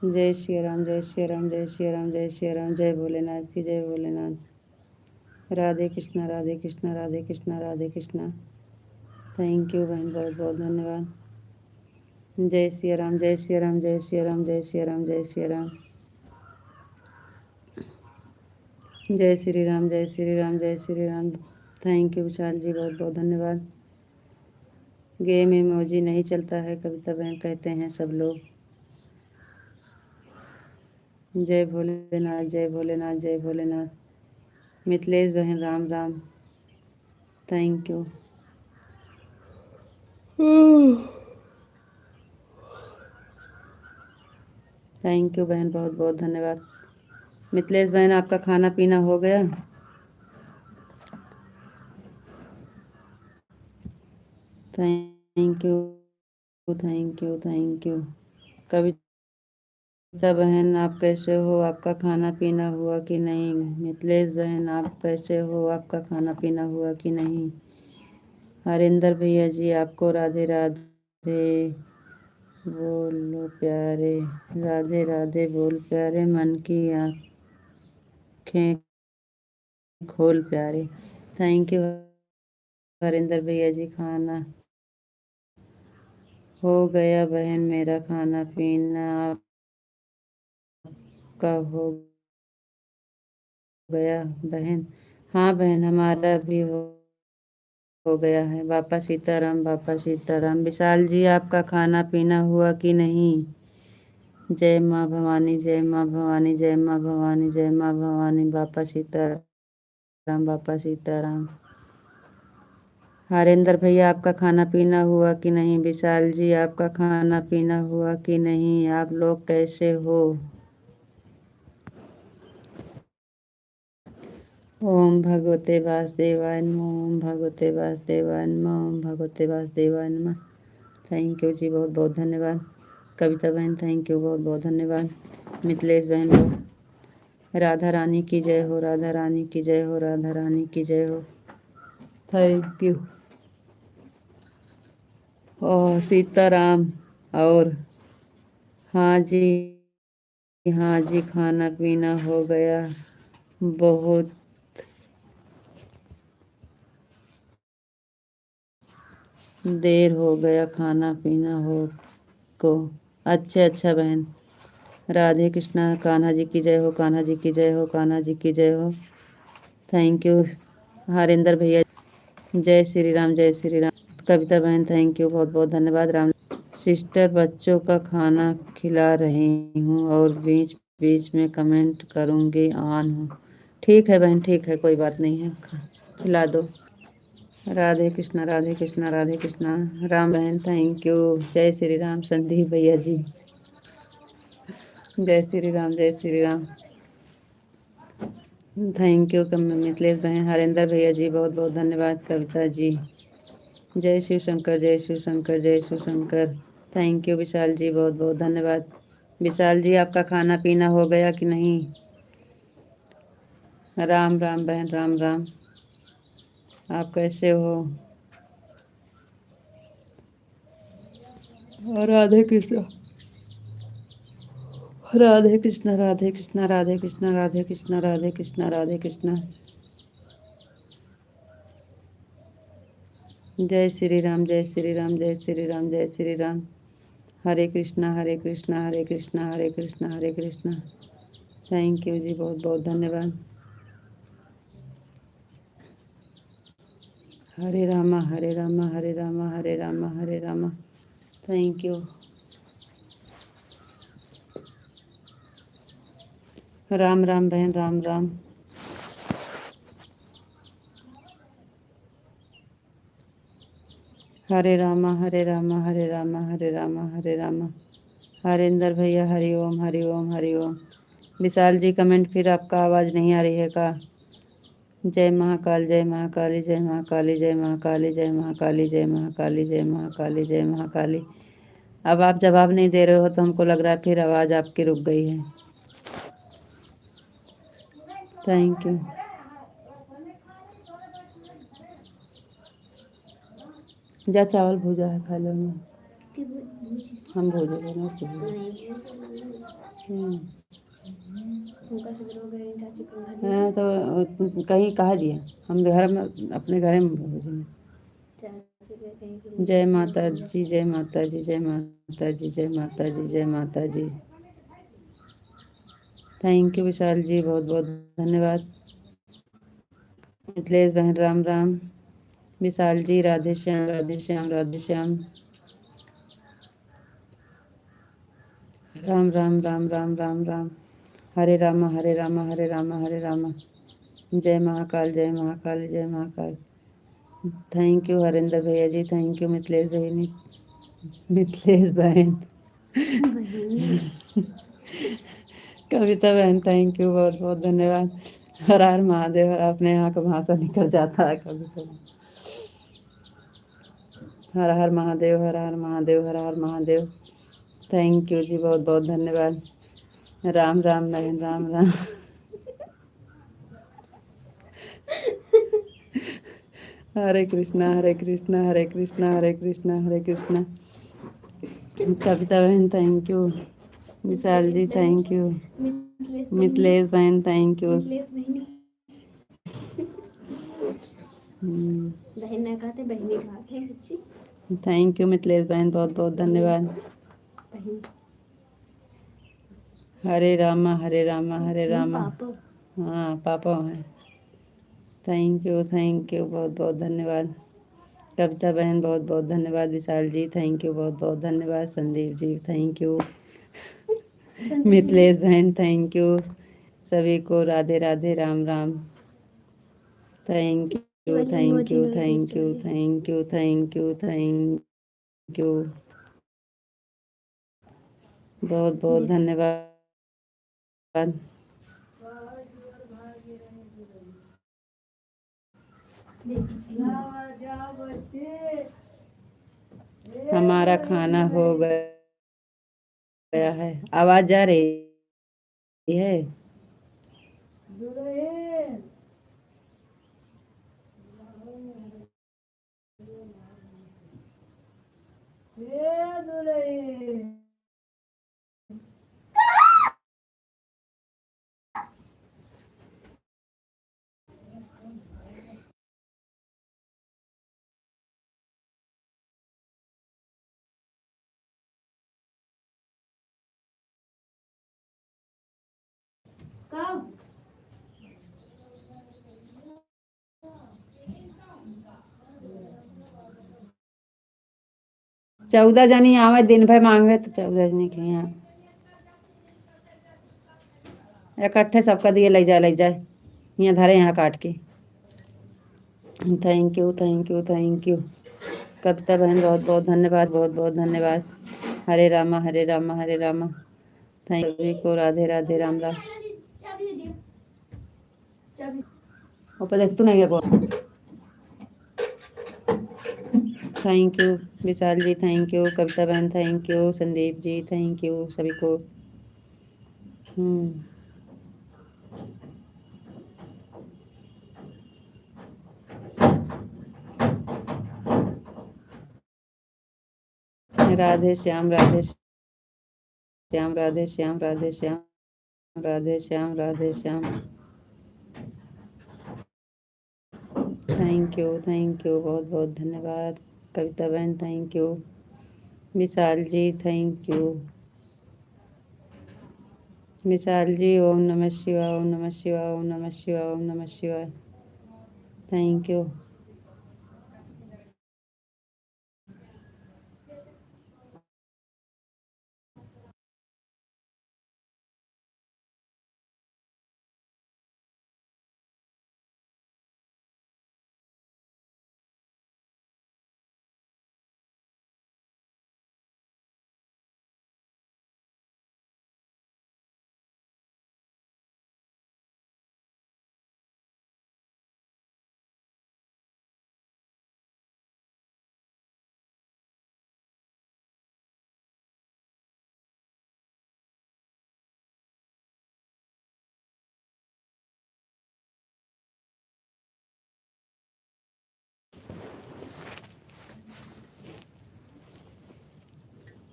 जय श्री राम, जय श्री राम, जय श्री राम, जय श्री राम। जय भोलेनाथ की, जय भोलेनाथ। राधे कृष्णा, राधे कृष्णा, राधे कृष्णा, राधे कृष्णा। थैंक यू बहन, बहुत बहुत धन्यवाद। जय श्री राम, जय श्री राम, जय श्री राम, जय श्री राम, जय श्री राम। जय श्री राम, जय श्री राम, जय श्री राम। थैंक यू विशाल जी, बहुत बहुत धन्यवाद। गेम इमोजी नहीं चलता है, कविता बहन कहते हैं सब लोग। जय भोलेनाथ, जय भोलेनाथ, जय भोलेनाथ। मिथिलेश बहन Ram Ram, thank you. Thank you बहन, बहुत बहुत धन्यवाद। मिथिलेश बहन आपका खाना पीना हो गया? Thank you, thank you, thank you. Kavita बहन आप कैसे हो? आपका खाना पीना हुआ कि नहीं? मिथिलेश बहन आप कैसे हो? आपका खाना पीना हुआ कि नहीं? हरिंदर भैया जी आपको राधे राधे बोलो प्यारे, राधे राधे बोल प्यारे, मन की आँखें खोल प्यारे। थैंक यू हरिंदर भैया जी। खाना हो गया बहन, मेरा खाना पीना आपका हो गया बहन? हाँ बहन, हमारा भी हो गया है। बापा सीताराम, बापा सीताराम। विशाल जी आपका खाना पीना हुआ कि नहीं? जय माँ भवानी, जय माँ भवानी, जय माँ भवानी, जय माँ भवानी। बापा सीताराम, बापा सीताराम। हरेंद्र भैया आपका खाना पीना हुआ कि नहीं? विशाल जी आपका खाना पीना हुआ कि नहीं? आप लोग कैसे हो? ओम भगवते वासुदेवाय नमः, ओम भगवते वासुदेवाय नमः, ओम भगवते वासुदेवाय नमः। थैंक यू जी, बहुत बहुत धन्यवाद। कविता बहन थैंक यू, बहुत बहुत धन्यवाद। मिथिलेश बहन बहुत। राधा रानी की जय हो, राधा रानी की जय हो, राधा रानी की जय हो। Thank you. ओह सीताराम। और हाँ जी, हाँ जी, खाना पीना हो गया। बहुत देर हो गया खाना पीना हो को। अच्छा अच्छा बहन। राधे कृष्णा। कान्हा जी की जय हो, कान्हा जी की जय हो, कान्हा जी की जय हो। थैंक यू हरिंदर भैया। जय श्री राम, जय श्री राम। कविता बहन थैंक यू, बहुत बहुत धन्यवाद। राम सिस्टर बच्चों का खाना खिला रही हूँ और बीच बीच में कमेंट करूँगी, ऑन हूँ। ठीक है बहन, ठीक है, कोई बात नहीं है, खिला दो। राधे कृष्णा, राधे कृष्णा, राधे कृष्णा। राम बहन थैंक यू। जय श्री राम संदीप भैया जी। जय श्री राम, जय श्री राम। थैंक यू मिथिलेश बहन। हरेंद्र भैया जी बहुत बहुत धन्यवाद। कविता जी जय शिव शंकर, जय शिव शंकर, जय शिव शंकर। थैंक यू विशाल जी, बहुत बहुत धन्यवाद। विशाल जी आपका खाना पीना हो गया कि नहीं? राम राम बहन, राम राम। आप कैसे हो? राधे कृष्णा, राधे कृष्णा, राधे कृष्णा, राधे कृष्णा, राधे कृष्णा, राधे कृष्णा, राधे कृष्णा। जय श्री राम, जय श्री राम, जय श्री राम, जय श्री राम। हरे कृष्णा, हरे कृष्णा, हरे कृष्णा, हरे कृष्णा, हरे कृष्णा। थैंक यू जी, बहुत बहुत धन्यवाद। हरे रामा, हरे रामा, हरे रामा, हरे रामा, हरे रामा। Thank you. राम राम बहन, राम राम। हरे रामा हरे रामा हरे रामा हरे रामा हरे रामा। हरेंद्र भैया हरि ओम हरि ओम हरि ओम। विशाल जी कमेंट फिर आपका आवाज़ नहीं आ रही है का? जय महाकाल जय महाकाली जय महाकाली जय महाकाली जय महाकाली जय महाकाली जय महाकाली जय महाकाली। अब आप जवाब नहीं दे रहे हो तो हमको लग रहा है फिर आवाज़ आपकी रुक गई है। Thank you. जा चावल भूजा है खा लो ना। हम भूजे लेना हाँ तो कहीं कहा दिया हम घर में अपने घर में भूजेंगे। जय माता जी जय माता जी जय माता जी जय माता जी जय माता जी। थैंक यू विशाल जी बहुत बहुत धन्यवाद। मिथिलेश बहन राम राम। विशाल जी राधे श्याम राधे श्याम राधे श्याम। राम राम राम राम राम राम। हरे रामा हरे रामा हरे रामा हरे रामा। जय महाकाल जय महाकाल जय महाकाल। थैंक यू हरेंद्र भैया जी। थैंक यू मिथिलेश बहन मिथिलेश बहन कविता बहन थैंक यू बहुत बहुत धन्यवाद। हर हर महादेव। अपने यहाँ का भाषा निकल जाता है कभी कभी। हर हर महादेव हर हर महादेव हर हर महादेव। थैंक यू जी बहुत बहुत धन्यवाद। राम राम बहन राम राम। हरे कृष्णा हरे कृष्णा हरे कृष्णा हरे कृष्णा हरे कृष्णा। कविता बहन thank you. Vishal ji thank you. Mithilesh बहन थैंक यू। बहन ना कहते बहनी कहते हैं बच्ची। थैंक यू मिथिलेश बहन बहुत बहुत धन्यवाद। हरे रामा हरे रामा हरे रामा। हाँ पापा हैं। थैंक यू बहुत बहुत धन्यवाद। कविता बहन बहुत बहुत धन्यवाद। विशाल जी थैंक यू बहुत बहुत धन्यवाद। Sandeep ji thank you. मिथिलेश बहन थैंक यू। सभी को Radhe Radhe Ram Ram. Thank you thank you thank you thank you thank you thank you बहुत बहुत धन्यवाद। हमारा खाना हो गया है। आवाज जा रही है? कब? चौदह जनी आवे दिन भर मांगे तो 14 जनी के यहाँ इकट्ठे सबका दिए ले जाए यहाँ धरे यहाँ काट के। Thank you thank you thank you. Kavita बहन बहुत बहुत धन्यवाद बहुत बहुत धन्यवाद। हरे रामा हरे रामा हरे रामा। थैंक यू को राधे राधे राम राम। ऊपर देख तू नहीं है को। Thank you Vishal ji thank you. Kavita बहन thank you. Sandeep ji thank you सभी को। राधे श्याम राधे श्याम राधे श्याम राधे श्याम राधे श्याम राधे श्याम। थैंक यू बहुत बहुत धन्यवाद। कविता बहन thank you. Vishal ji thank you. Vishal ji ओम नमः शिवाय ओम नमः शिवाय ओम नमः शिवाय ओम नमः शिवाय। Thank you.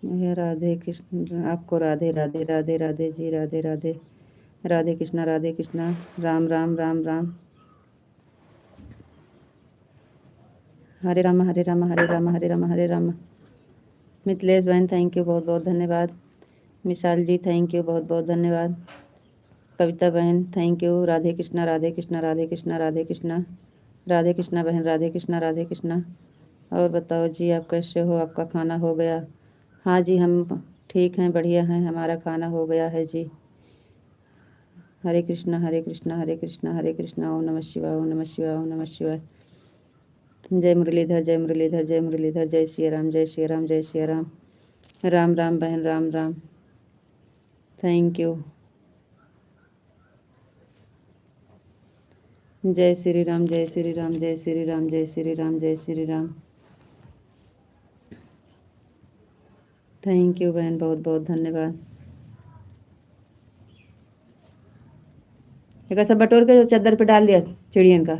राधे कृष्ण, आपको राधे राधे राधे राधे जी, राधे राधे। राधे कृष्णा राधे कृष्णा, राम राम राम राम, हरे राम हरे राम हरे राम हरे राम हरे राम। मिथिलेश बहन थैंक यू, बहुत बहुत धन्यवाद। मिसाल जी थैंक यू, बहुत बहुत धन्यवाद। कविता बहन थैंक यू। राधे कृष्णा राधे कृष्णा राधे कृष्णा राधे कृष्णा, राधे कृष्णा बहन, राधे कृष्णा राधे कृष्णा। और बताओ जी, आप कैसे हो? आपका खाना हो गया? हाँ जी, हम ठीक हैं, बढ़िया हैं, हमारा खाना हो गया है जी। हरे कृष्णा हरे कृष्णा हरे कृष्णा हरे कृष्णा, ओम नमः शिवाय ओम नमः शिवाय ओम नमः शिवाय। जय मुरलीधर जय मुरलीधर जय मुरलीधर, जय श्री राम जय श्री राम जय श्री राम। राम राम बहन, राम राम, थैंक यू। जय श्री राम जय श्री राम जय श्री राम जय श्री राम जय श्री राम। थैंक यू बहन, बहुत बहुत धन्यवाद। एक सब बटोर के चादर पे डाल दिया चिड़ियन का।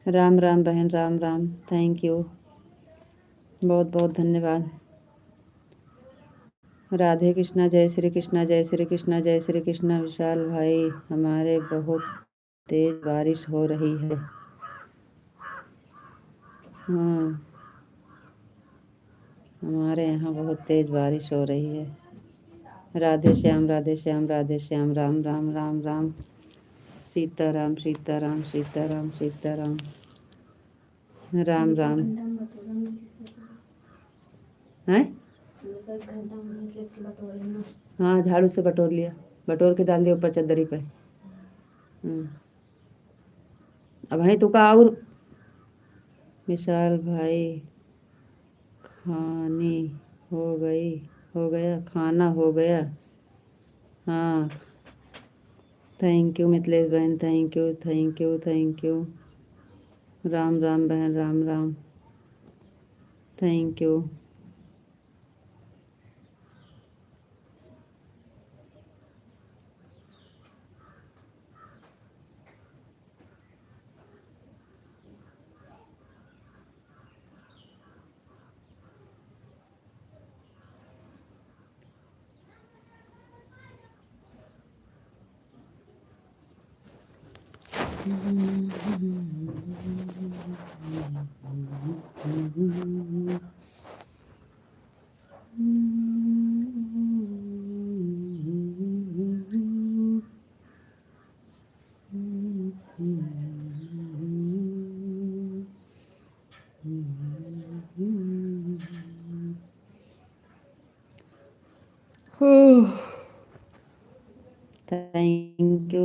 राम राम बहन, राम राम, थैंक यू, बहुत बहुत धन्यवाद। राधे कृष्णा, जय श्री कृष्णा जय श्री कृष्णा जय श्री कृष्णा। विशाल भाई, हमारे बहुत तेज बारिश हो रही है। हाँ, हमारे यहाँ बहुत तेज बारिश हो रही है। राधे श्याम राधे श्याम राधे श्याम, राम राम राम राम, सीताराम सीताराम सीताराम सीताराम, राम राम। हैं? हाँ, झाड़ू से बटोर लिया, बटोर के डाल दिया ऊपर चद्दरी पे। अब है तो का और विशाल भाई, खानी हो गई, हो गया खाना हो गया। हाँ, थैंक यू मिथिलेश बहन, thank you thank you thank you. Ram Ram बहन, Ram Ram, thank you.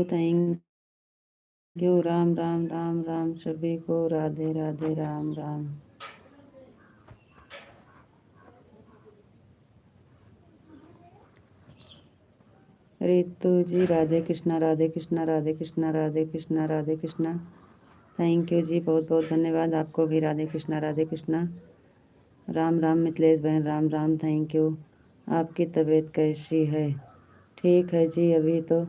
Thank you, Ram Ram Ram Ram सभी को, राधे राधे, राम राम। रितु जी, राधे कृष्णा राधे कृष्णा राधे कृष्णा राधे कृष्णा राधे कृष्णा, थैंक यू जी, बहुत बहुत धन्यवाद। आपको भी राधे कृष्णा राधे कृष्णा। राम राम मिथिलेश बहन, राम राम, थैंक यू। आपकी तबीयत कैसी है? ठीक है जी, अभी तो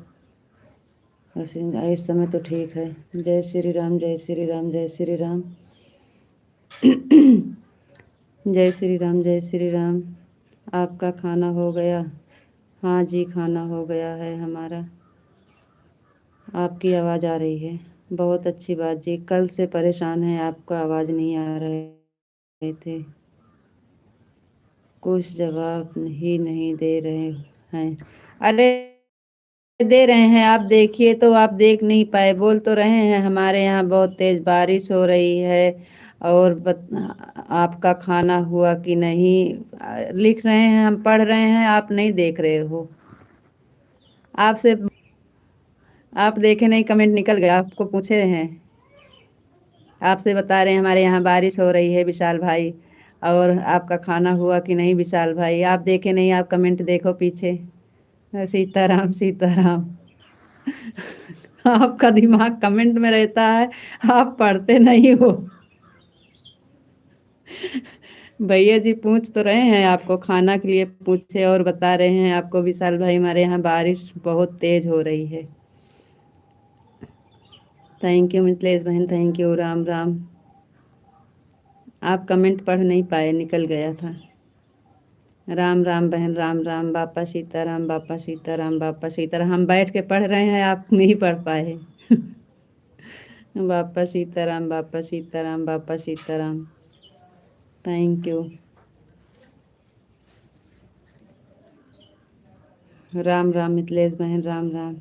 इस समय तो ठीक है। जय श्री राम जय श्री राम जय श्री राम, जय श्री राम जय श्री राम। आपका खाना हो गया? हाँ जी, खाना हो गया है हमारा। आपकी आवाज़ आ रही है, बहुत अच्छी बात जी। कल से परेशान है, आपका आवाज़ नहीं आ रहे थे, कुछ जवाब ही नहीं दे रहे हैं। अरे दे रहे हैं, आप देखिए तो, आप देख नहीं पाए, बोल तो रहे हैं हमारे यहाँ बहुत तेज बारिश हो रही है। और आपका खाना हुआ कि नहीं लिख रहे हैं, हम पढ़ रहे हैं, आप नहीं देख रहे हो। आपसे आप देखे नहीं, कमेंट निकल गया, आपको पूछे हैं, आपसे बता रहे हैं हमारे यहाँ बारिश हो रही है विशाल भाई। और आपका खाना हुआ कि नहीं विशाल भाई, आप देखे नहीं, आप कमेंट देखो पीछे। सीताराम सीताराम। आपका दिमाग कमेंट में रहता है, आप पढ़ते नहीं हो। भैया जी पूछ तो रहे हैं आपको, खाना के लिए पूछे और बता रहे हैं आपको विशाल भाई हमारे यहाँ बारिश बहुत तेज हो रही है। थैंक यू मिथिलेश बहन, थैंक यू, राम राम। आप कमेंट पढ़ नहीं पाए, निकल गया था। राम राम बहन, राम राम। बापा सीताराम, बापा सीताराम, बापा सीताराम। हम बैठ के पढ़ रहे हैं, आप नहीं पढ़ पाए। बापा सीताराम, बापा सीताराम, बापा सीताराम। Thank you. राम राम मिथिलेश बहन, राम राम।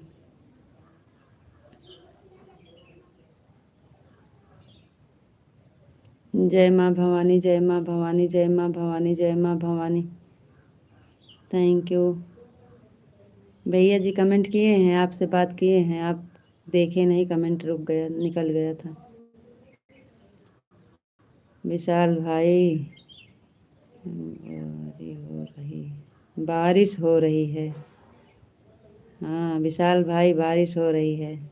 जय माँ भवानी, जय माँ भवानी, जय माँ भवानी, जय माँ भवानी। Thank you. भैया जी कमेंट किए हैं, आपसे बात किए हैं, आप देखे नहीं, कमेंट रुक गया, निकल गया था। विशाल भाई, बारिश हो रही है। हाँ विशाल भाई, बारिश हो रही है।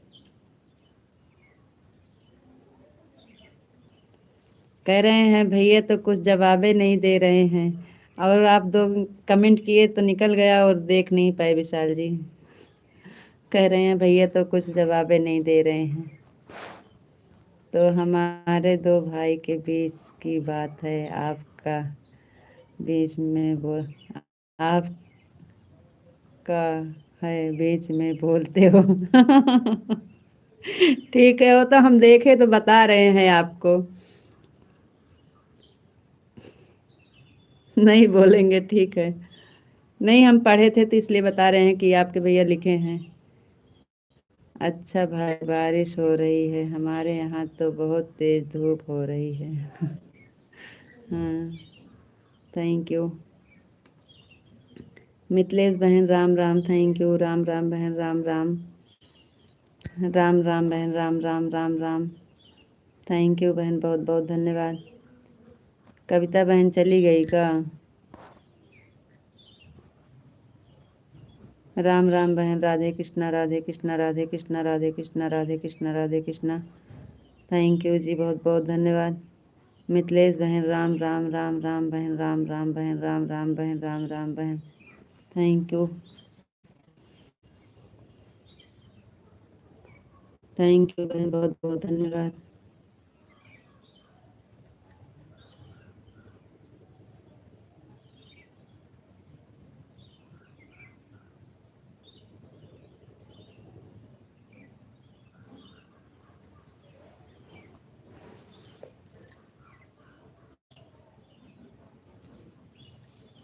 कह रहे हैं भैया तो कुछ जवाबे नहीं दे रहे हैं, और आप दो कमेंट किए तो निकल गया और देख नहीं पाए। विशाल जी कह रहे हैं भैया तो कुछ जवाबे नहीं दे रहे हैं। तो हमारे दो भाई के बीच की बात है, आपका बीच में बोल, आपका है बीच में बोलते हो। ठीक है, वो तो हम देखे तो बता रहे हैं आपको। नहीं बोलेंगे, ठीक है। नहीं, हम पढ़े थे तो इसलिए बता रहे हैं कि आपके भैया लिखे हैं। अच्छा भाई, बारिश हो रही है, हमारे यहाँ तो बहुत तेज धूप हो रही है। हाँ थैंक यू। मिथिलेश बहन, राम राम। Thank you. राम राम बहन, राम राम। राम राम बहन, राम राम, राम राम। थैंक यू बहन, बहुत बहुत धन्यवाद। कविता बहन चली गई का? राम राम बहन, राधे कृष्णा, राधे कृष्णा, राधे कृष्णा, राधे कृष्णा, राधे कृष्णा, राधे कृष्णा। थैंक यू जी, बहुत बहुत धन्यवाद। मिथिलेश बहन, राम राम, राम राम बहन, राम राम बहन, राम राम बहन, राम राम बहन। Thank you. थैंक यू बहन, बहुत बहुत धन्यवाद।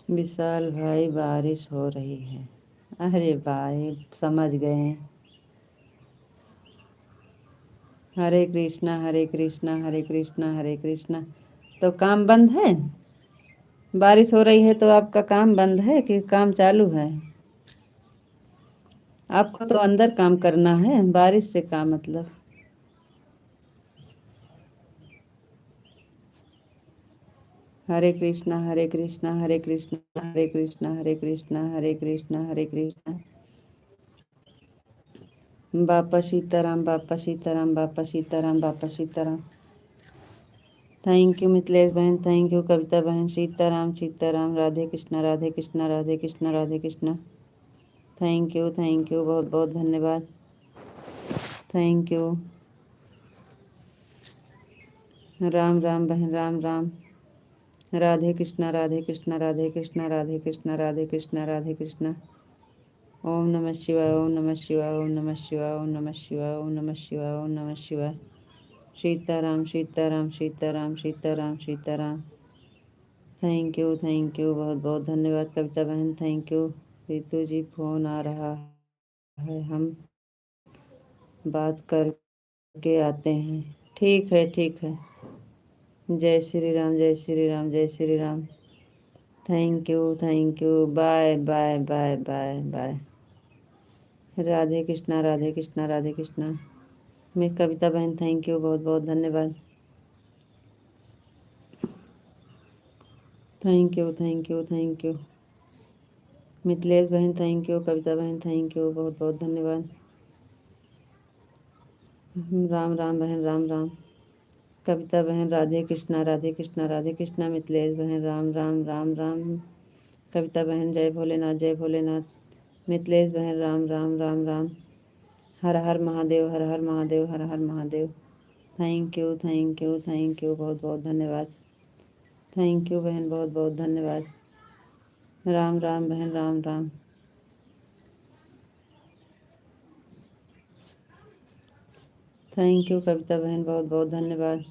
विशाल भाई, बारिश हो रही है। अरे भाई समझ गए। हरे कृष्णा, हरे कृष्णा, हरे कृष्णा, हरे कृष्णा। तो काम बंद है? बारिश हो रही है तो आपका काम बंद है कि काम चालू है? आपको तो अंदर काम करना है, बारिश से क्या मतलब? हरे कृष्णा, हरे कृष्णा, हरे कृष्णा, हरे कृष्णा, हरे कृष्णा, हरे कृष्णा, हरे कृष्णा। बापा सीताराम, बापा सीताराम, बापा सीताराम, बापा सीताराम। थैंक यू मिथिलेश बहन, थैंक यू कविता बहन। सीताराम, सीताराम, राधे कृष्णा, राधे कृष्णा, राधे कृष्णा, राधे कृष्णा। थैंक यू, बहुत बहुत धन्यवाद। Thank you. राम राम बहन, राम राम। राधे कृष्णा, राधे कृष्णा, राधे कृष्णा, राधे कृष्णा, राधे कृष्णा, राधे कृष्णा। ओम नमः शिवाय, ओम नमः शिवाय, ओम नमः शिवाय, ओम नमः शिवाय, ओम नमः शिवाय, ओम नमः शिवाय। सीताराम, सीताराम, सीताराम, सीताराम, सीताराम। थैंक यू, बहुत बहुत धन्यवाद कविता बहन, thank you. Ritu ji phone आ रहा है, हम बात करके आते हैं। ठीक है, ठीक है। जय श्री राम, जय श्री राम, जय Shri Ram. Thank you, bye bye bye bye bye. Radhe Krishna, Radhe Krishna, Radhe Krishna. मैं कविता बहन, थैंक यू, बहुत बहुत धन्यवाद। Thank you, thank you, thank you. Mithilesh बहन थैंक यू, कविता बहन थैंक यू, बहुत बहुत धन्यवाद। राम राम बहन, राम राम। कविता बहन, राधे कृष्णा, राधे कृष्णा, राधे कृष्णा। मिथिलेश बहन, राम राम, राम राम। कविता बहन, जय भोलेनाथ, जय भोलेनाथ। मिथिलेश बहन, राम राम, राम राम। हर हर महादेव, हर हर महादेव, हर हर Mahadev. Thank you, thank you, thank you, बहुत बहुत धन्यवाद। थैंक यू बहन, बहुत बहुत धन्यवाद। राम राम बहन, राम राम। थैंक यू कविता बहन, बहुत बहुत धन्यवाद।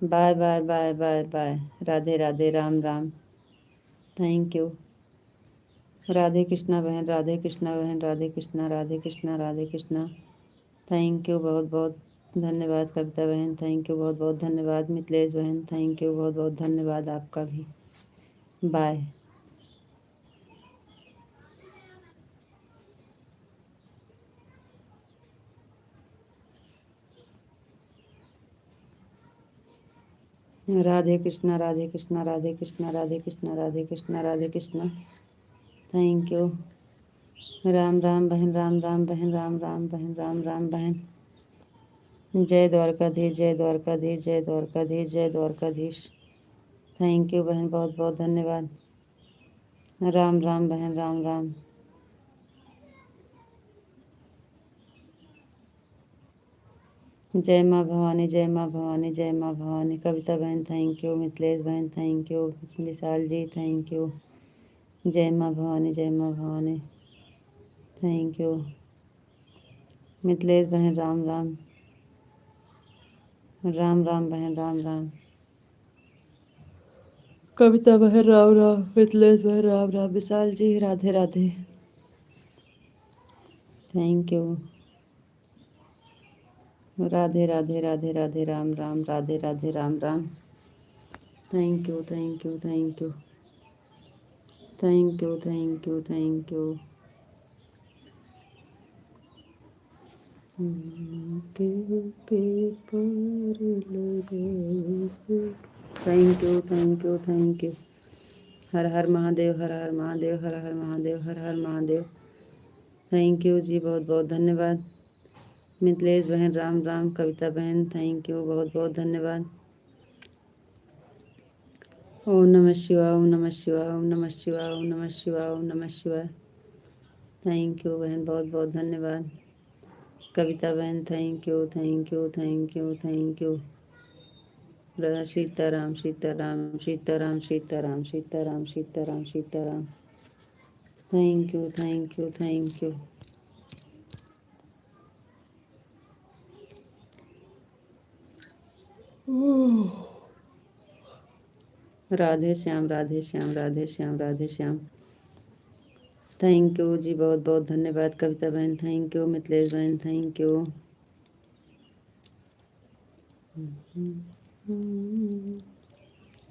Bye bye bye bye bye. Radhe Radhe, Ram Ram. Thank you. Radhe Krishna बहन, राधे कृष्णा बहन, राधे कृष्णा, राधे कृष्णा, राधे कृष्णा। थैंक यू, बहुत बहुत धन्यवाद कविता बहन, थैंक यू, बहुत बहुत धन्यवाद। मिथिलेश बहन, थैंक यू, बहुत बहुत धन्यवाद आपका भी। Bye. Radhe Krishna, Radhe Krishna, Radhe Krishna, Radhe Krishna, Radhe Krishna, Radhe Krishna. Thank you. Ram Ram बहन, राम राम बहन, राम राम बहन, राम राम बहन। जय द्वारकाधीश, जय द्वारकाधीश, जय द्वारकाधीश, जय द्वारकाधीश। थैंक यू बहन, बहुत बहुत धन्यवाद। राम राम बहन, राम राम। जय माँ भवानी, जय माँ भवानी, जय माँ भवानी। कविता बहन थैंक यू, मिथिलेश बहन thank you, Vishal ji thank you. जय माँ भवानी, जय माँ भवानी। Thank you. मिथिलेश बहन राम राम। राम राम बहन, राम राम। कविता बहन राम राम, मिथिलेश बहन Ram Ram, Vishal ji Radhe Radhe. Thank you. Radhe Radhe, Radhe Radhe, Ram Ram, Radhe Radhe, Ram Ram. Thank you, thank you, thank you, thank you, thank you, thank you. Thank you, thank you, thank you. Her her Mahadev, her her Mahadev, her her Mahadev, her her Mahadev. Thank you जी, बहुत बहुत धन्यवाद। मिथिलेश बहन राम राम, कविता बहन थैंक यू, बहुत बहुत धन्यवाद। ओम नमः शिवाय, ओम नमः शिवाय, ओम नमः शिवाय, ओम नमः शिवाय, ओम नमः शिवाय। थैंक यू बहन, बहुत बहुत धन्यवाद। कविता बहन thank you, thank you, thank you, thank you. Sitaram, Sitaram, Sitaram, Sitaram, Sitaram, Sitaram, Sitaram. Thank you, thank you, thank you. Radhe Shyam, Radhe Shyam, Radhe Shyam, Radhe Shyam. Thank you जी, बहुत बहुत धन्यवाद। कविता बहन थैंक यू, मिथिलेश बहन थैंक यू।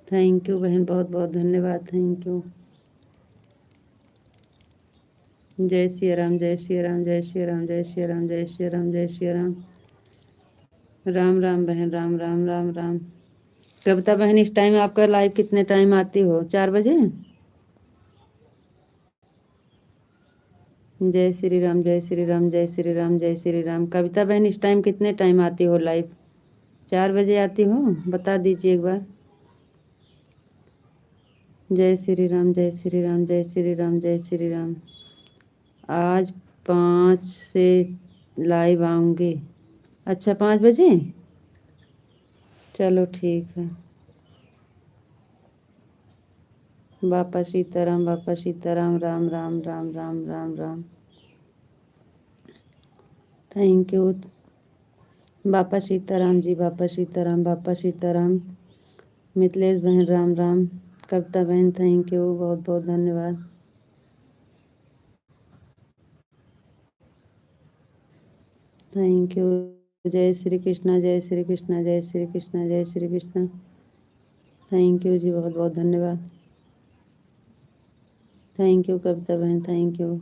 थैंक यू बहन, बहुत बहुत धन्यवाद। Thank you. जय श्री राम, जय श्री राम, जय श्री राम, जय श्री राम, जय श्री राम, जय श्री राम। राम राम बहन, राम राम, राम राम। कविता बहन इस टाइम आपका लाइव कितने टाइम आती हो? 4 बजे? जय श्री राम, जय श्री राम, जय श्री राम, जय श्री राम। कविता बहन इस टाइम कितने टाइम आती हो लाइव? 4 बजे आती हो? बता दीजिए एक बार। जय श्री राम, जय श्री राम, जय श्री राम, जय श्री राम। आज 5 से लाइव आऊँगी। अच्छा 5 बजे? चलो ठीक है। बापा सीताराम, बापा सीताराम, राम राम, राम राम, राम राम। Thank you. बापा सीताराम जी, बापा सीताराम, बापा सीताराम। मिथिलेश बहन राम राम, कविता बहन थैंक यू, बहुत बहुत धन्यवाद। Thank you. जय श्री कृष्णा, जय श्री कृष्णा, जय श्री कृष्णा, जय श्री कृष्णा। थैंक यू जी, बहुत बहुत धन्यवाद। थैंक यू कविता बहन, thank you,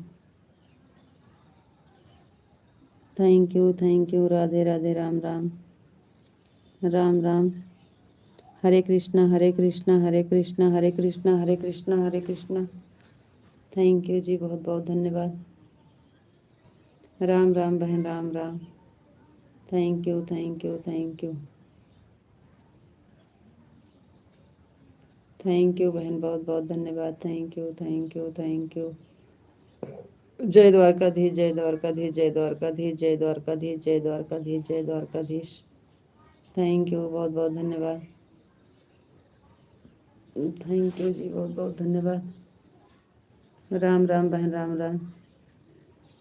thank you, thank you. Radhe Radhe, Ram Ram, Ram Ram. हरे कृष्णा, हरे कृष्णा, हरे कृष्णा, हरे कृष्णा, हरे कृष्णा, हरे कृष्णा। थैंक यू जी, बहुत बहुत धन्यवाद। राम राम बहन, Ram Ram. Thank you, thank you, thank you, thank you बहन, बहुत बहुत धन्यवाद। Thank you, thank you, thank you. जय द्वारकाधीश, जय द्वारकाधीश, जय द्वारकाधीश, जय द्वारकाधीश, जय द्वारकाधीश, जय द्वारकाधीश। थैंक यू, बहुत बहुत धन्यवाद। थैंक यू जी, बहुत बहुत धन्यवाद। राम राम बहन, राम राम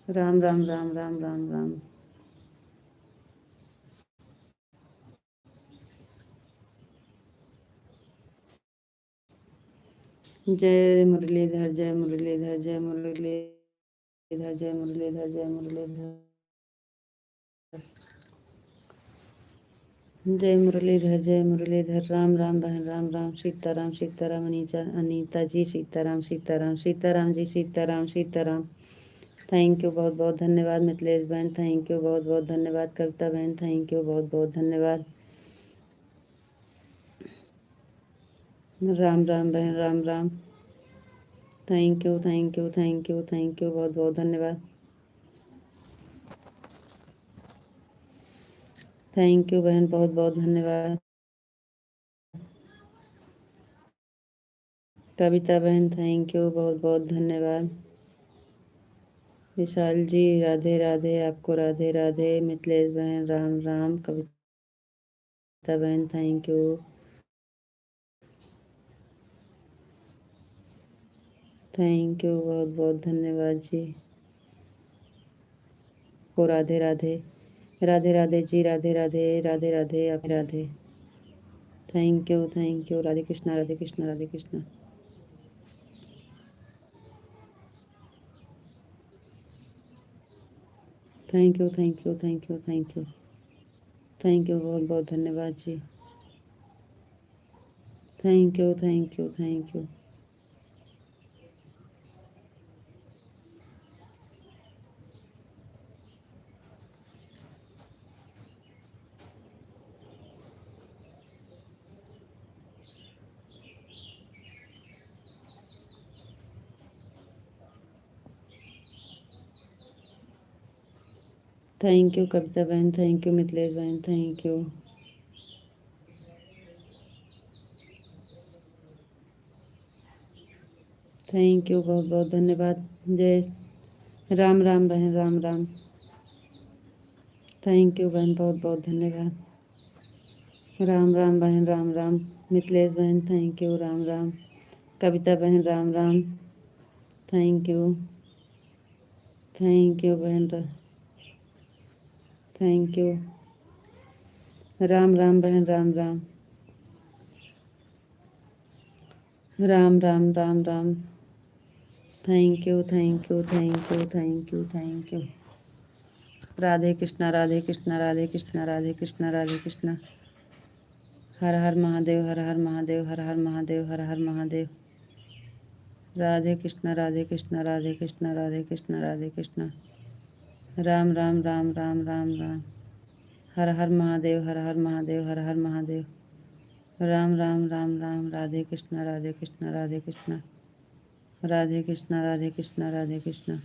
राम राम राम राम राम राम। जय मुरलीधर, जय मुरलीधर, जय मुरलीधर, जय मुरलीधर, जय मुरलीधर, जय मुरलीधर, जय मुरलीधर। राम राम बहन, राम राम। सीताराम, सीताराम। अनीता, अनीता जी, सीताराम, सीताराम, सीताराम जी, सीताराम, सीताराम। थैंक यू, बहुत बहुत धन्यवाद। मिथिलेश बहन, थैंक यू, बहुत बहुत धन्यवाद। कविता बहन, थैंक यू, बहुत बहुत धन्यवाद। राम राम बहन, Ram Ram. Thank you, thank you, thank you, thank you, बहुत बहुत धन्यवाद। थैंक यू बहन, बहुत बहुत धन्यवाद। कविता बहन, थैंक यू, बहुत बहुत धन्यवाद। विशाल जी, राधे राधे, आपको राधे राधे। मिथिलेश बहन, राम राम। कविता बहन, थैंक यू, थैंक यू, बहुत बहुत धन्यवाद जी। को राधे राधे, राधे राधे जी, राधे राधे, राधे राधे, आप Radhe. Thank you, Radhe Krishna, Radhe Krishna, Radhe Krishna. Thank you, thank you, thank you, thank you, thank you, बहुत बहुत धन्यवाद जी। Thank you, thank you, thank you. Thank you Kavita बहन, थैंक यू मिथिलेश बहन, थैंक यू। थैंक यू, बहुत बहुत धन्यवाद। जय राम राम बहन, राम राम। थैंक यू बहन, बहुत बहुत धन्यवाद। राम राम बहन, राम राम। मिथिलेश बहन, थैंक यू, राम राम। कविता बहन, Ram Ram. Thank you, thank you बहन, थैंक यू। राम राम बहन, Ram Ram. Ram Ram, Ram Ram. Thank you, thank you, thank you, thank you, thank you. Radhe Krishna, Radhe Krishna, Radhe Krishna, Radhe Krishna, Radhe Krishna. हर हर महादेव, हर हर महादेव, हर हर महादेव, हर हर महादेव। राधे कृष्णा, राधे कृष्णा, राधे कृष्णा, राधे कृष्णा, राधे कृष्णा। राम राम, राम राम, राम राम। हर हर महादेव, हर हर महादेव, हर हर महादेव। राम राम, राम राम। राधे कृष्णा, राधे कृष्णा, राधे कृष्णा। राधे कृष्णा, राधे कृष्णा, राधे कृष्णा।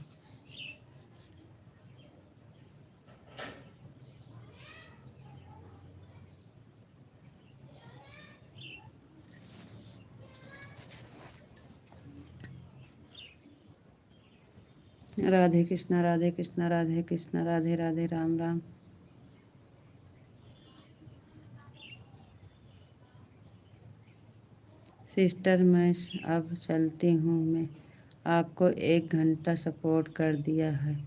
राधे कृष्णा, राधे कृष्णा, राधे कृष्णा, राधे राधे, राम राम। सिस्टर, मैं अब चलती हूँ। मैं आपको 1 घंटा सपोर्ट कर दिया है।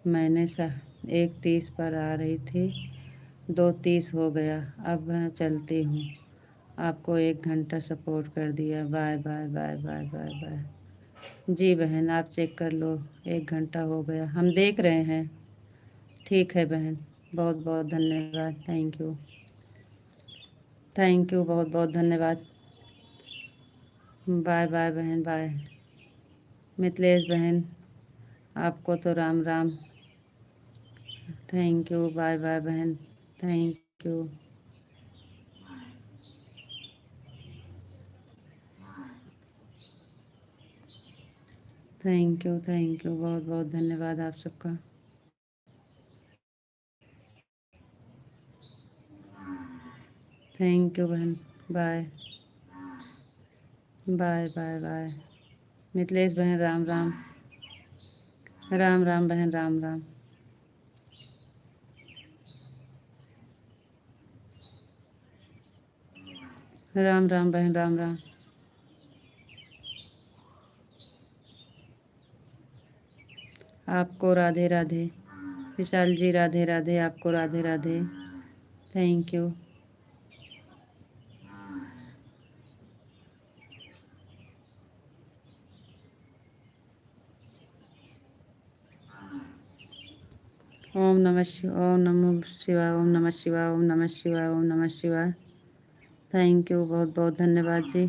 मैंने 1:30 पर आ रही थी, 2:30 हो गया। अब मैं चलती हूँ। आपको 1 घंटा सपोर्ट कर दिया। Bye bye bye bye bye bye. जी बहन, आप चेक कर लो, 1 घंटा हो गया, हम देख रहे हैं। ठीक है बहन, बहुत बहुत धन्यवाद। थैंक यू, थैंक यू, बहुत बहुत धन्यवाद। बाय बाय बहन, बाय। मिथिलेश बहन, आपको तो Ram Ram. Thank you, bye bye बहन। Thank you, thank you, thank you, बहुत बहुत धन्यवाद आप सबका। थैंक यू बहन, bye bye bye bye. Mithilesh बहन, राम राम। राम राम बहन, राम राम। राम राम बहन, राम राम। आपको राधे राधे। विशाल जी राधे राधे, आपको राधे राधे। Thank you. ओम नमः शिवाय, ओम नमः शिवाय, ओम नमः शिवाय, ओम नमः शिवाय, ओम नमः शिवाय। थैंक यू, बहुत बहुत धन्यवाद जी।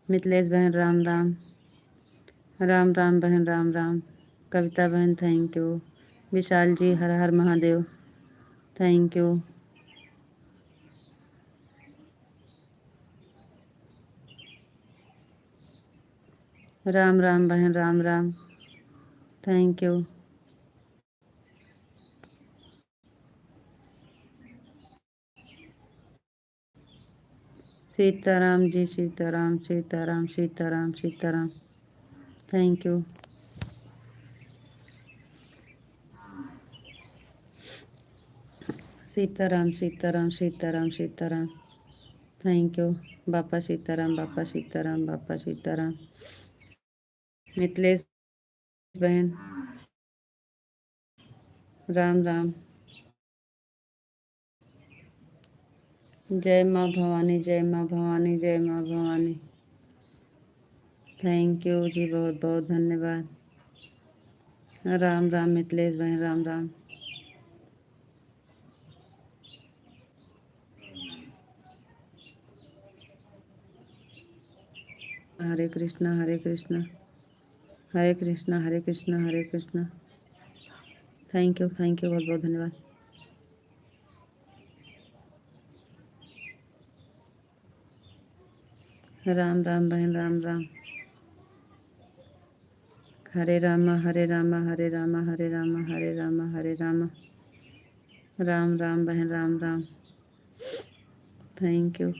मिथिलेश बहन राम राम। राम राम बहन, राम राम। कविता बहन थैंक यू। विशाल जी हर हर महादेव, थैंक यू। राम राम बहन, Ram Ram, thank you. Sitaram ji, Sitaram Sitaram Sitaram Sitaram, thank you. Sitaram Sitaram Sitaram Sitaram, thank you. बापा सीताराम, बापा सीताराम, बापा सीताराम। मिथिलेश बहन राम राम। जय माँ भवानी, जय माँ भवानी, जय माँ भवानी। थैंक यू जी, बहुत बहुत धन्यवाद। राम राम मिथिलेश बहन, राम राम। हरे कृष्णा, हरे कृष्णा, हरे कृष्णा, हरे कृष्णा, हरे कृष्णा। थैंक यू, बहुत बहुत धन्यवाद। राम राम बहन, राम राम। हरे रामा, हरे रामा, हरे रामा, हरे रामा, हरे रामा, हरे रामा। राम राम बहन, राम राम। Thank you.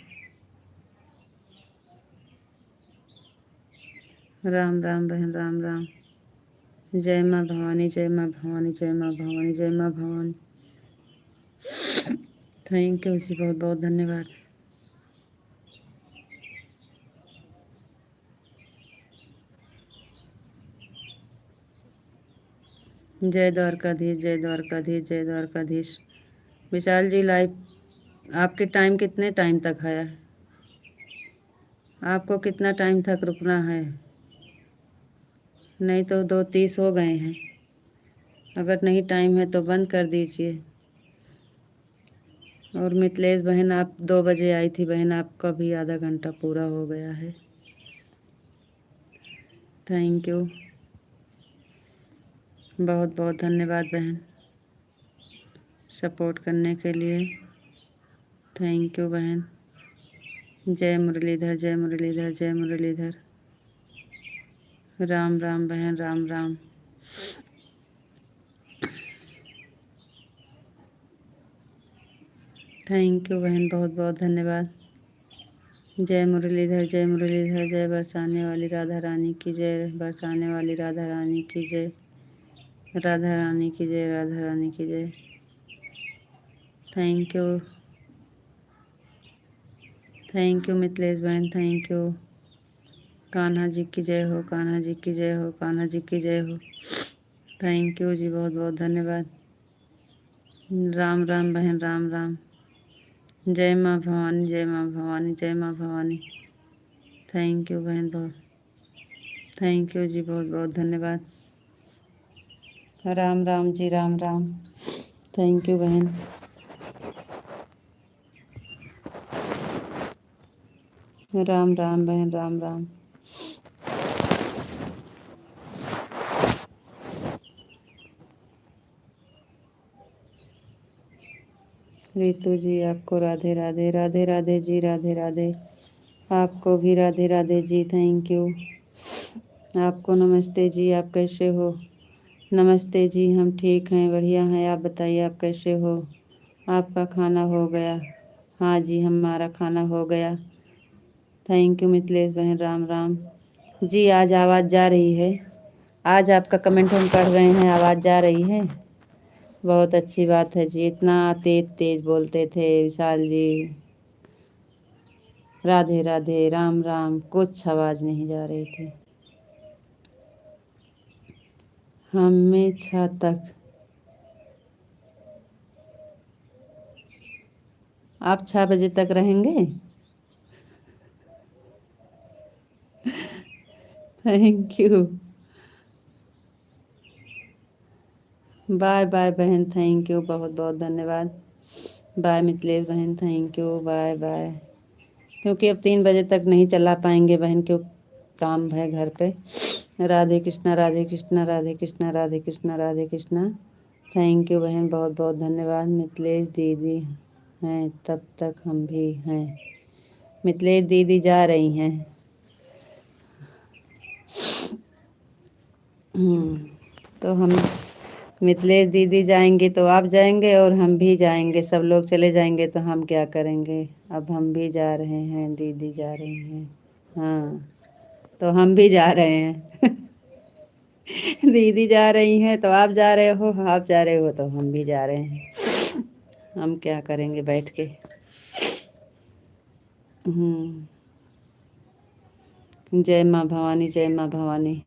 राम राम बहन, राम राम। जय माँ भवानी, जय माँ भवानी, जय माँ भवानी, जय माँ भवानी। थैंक यू जी, बहुत बहुत धन्यवाद। जय द्वारकाधीश, जय द्वारकाधीश, जय द्वारकाधीश। विशाल जी लाइव आपके टाइम कितने टाइम तक है? आपको कितना टाइम तक रुकना है? नहीं तो 2:30 हो गए हैं। अगर नहीं टाइम है तो बंद कर दीजिए। और मिथिलेश बहन आप 2 बजे आई थी बहन, आपका भी आधा घंटा पूरा हो गया है। थैंक यू, बहुत बहुत धन्यवाद बहन सपोर्ट करने के लिए। थैंक यू बहन। जय मुरलीधर, जय मुरलीधर, जय मुरलीधर। राम राम बहन, राम राम। थैंक यू बहन, बहुत बहुत धन्यवाद। जय मुरलीधर, जय मुरलीधर, जय बरसाने वाली राधा रानी की जय, बरसाने वाली राधा रानी की जय, राधा रानी की जय, राधा रानी की जय। Thank you, thank you Mithilesh बहन, थैंक यू। कान्हा जी की जय हो, कान्हा जी की जय हो, कान्हा जी की जय हो। थैंक यू जी, बहुत बहुत धन्यवाद। राम राम बहन, राम राम। जय माँ भवानी, जय माँ भवानी, जय माँ भवानी। थैंक यू बहन, बहुत थैंक यू जी, बहुत बहुत धन्यवाद। राम राम जी, राम राम। थैंक यू बहन। राम राम बहन, राम राम। रितु जी आपको राधे राधे, राधे राधे जी, राधे राधे। आपको भी राधे राधे जी, थैंक यू। आपको नमस्ते जी, आप कैसे हो? नमस्ते जी, हम ठीक हैं, बढ़िया हैं। आप बताइए आप कैसे हो? आपका खाना हो गया? हाँ जी, हमारा खाना हो गया। थैंक यू मिथिलेश बहन, राम राम जी। आज आवाज़ जा रही है? आज आपका कमेंट हम पढ़ रहे हैं, आवाज़ जा रही है? बहुत अच्छी बात है जी। इतना तेज तेज बोलते थे विशाल जी। राधे राधे, राम राम, कुछ आवाज़ नहीं जा रही थी। हमेशा तक। आप 6 बजे तक रहेंगे? Thank you. बाय बाय बहन, थैंक यू, बहुत बहुत धन्यवाद। बाय मिथिलेश बहन, थैंक यू, बाय बाय। क्योंकि अब 3 बजे तक नहीं चला पाएंगे बहन, क्यों काम है घर पे। राधे कृष्णा राधे कृष्णा राधे कृष्णा राधे कृष्णा राधे कृष्णा। थैंक यू बहन, बहुत बहुत धन्यवाद। मिथिलेश दीदी हैं तब तक हम भी हैं। मिथिलेश दीदी जा रही हैं। तो हम मिथिलेश दीदी जाएंगे तो आप जाएंगे और हम भी जाएंगे, सब लोग चले जाएंगे तो हम क्या करेंगे। अब हम भी जा रहे हैं, दीदी जा रही हैं। हाँ, तो हम भी जा रहे हैं। दीदी जा रही हैं तो आप जा रहे हो, आप जा रहे हो तो हम भी जा रहे हैं। हम क्या करेंगे बैठ के। जय माँ भवानी, जय माँ भवानी।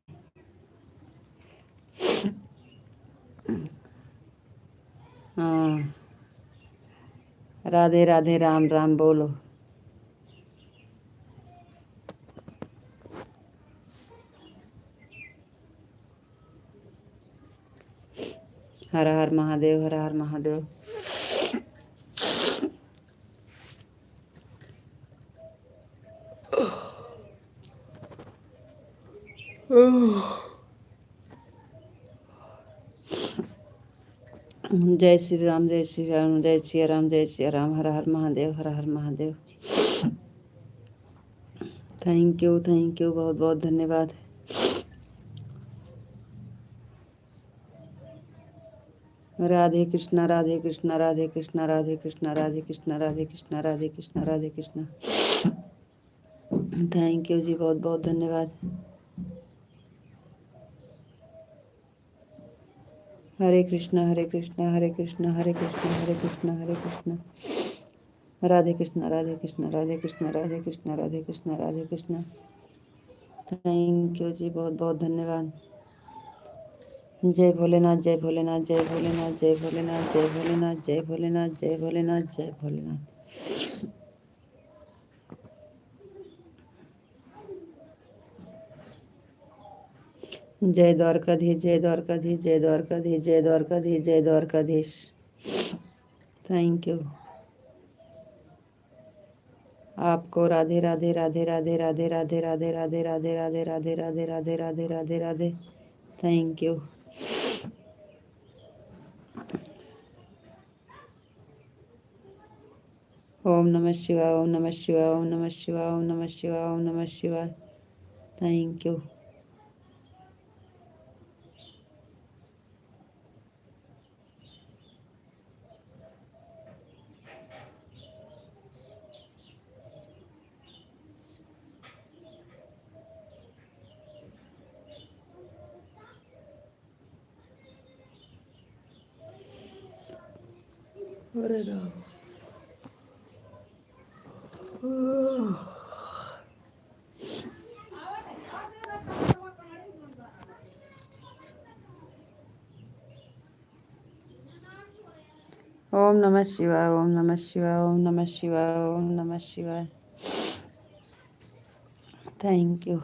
हाँ, राधे राधे, राम राम बोलो। हर हर महादेव, हर हर महादेव। जय श्री राम, जय श्री राम, जय श्री राम, जय श्री राम। हर हर महादेव, हर हर महादेव। थैंक यू, बहुत बहुत धन्यवाद। राधे कृष्णा राधे कृष्णा राधे कृष्णा राधे कृष्णा राधे कृष्णा राधे कृष्णा राधे कृष्णा राधे कृष्णा। थैंक यू जी, बहुत बहुत धन्यवाद। हरे कृष्णा हरे कृष्णा हरे कृष्णा हरे कृष्णा हरे कृष्णा हरे कृष्णा। राधे कृष्णा राधे कृष्णा राधे कृष्णा राधे कृष्णा राधे कृष्णा राधे कृष्णा। थैंक यू जी, बहुत बहुत धन्यवाद। जय भोलेनाथ, जय भोलेनाथ, जय भोलेनाथ, जय भोलेनाथ, जय भोलेनाथ, जय भोलेनाथ, जय भोलेनाथ, जय भोलेनाथ। जय द्वारकाधीश, जय द्वारकाधीश, जय द्वारकाधीश, जय द्वारकाधीश, जय द्वारकाधीश। Thank you. आपको राधे राधे राधे राधे राधे राधे राधे राधे राधे राधे राधे राधे राधे राधे राधे राधे। Thank you. ओम नमः शिवाय, ओम नमः शिवाय, ओम नमः शिवाय, ओम नमः शिवाय, ओम नमः शिवाय। Thank you. अरे राम। ओम नमः शिवाय, ओम नमः शिवाय, ओम नमः शिवाय, ओम नमः शिवाय। Thank you.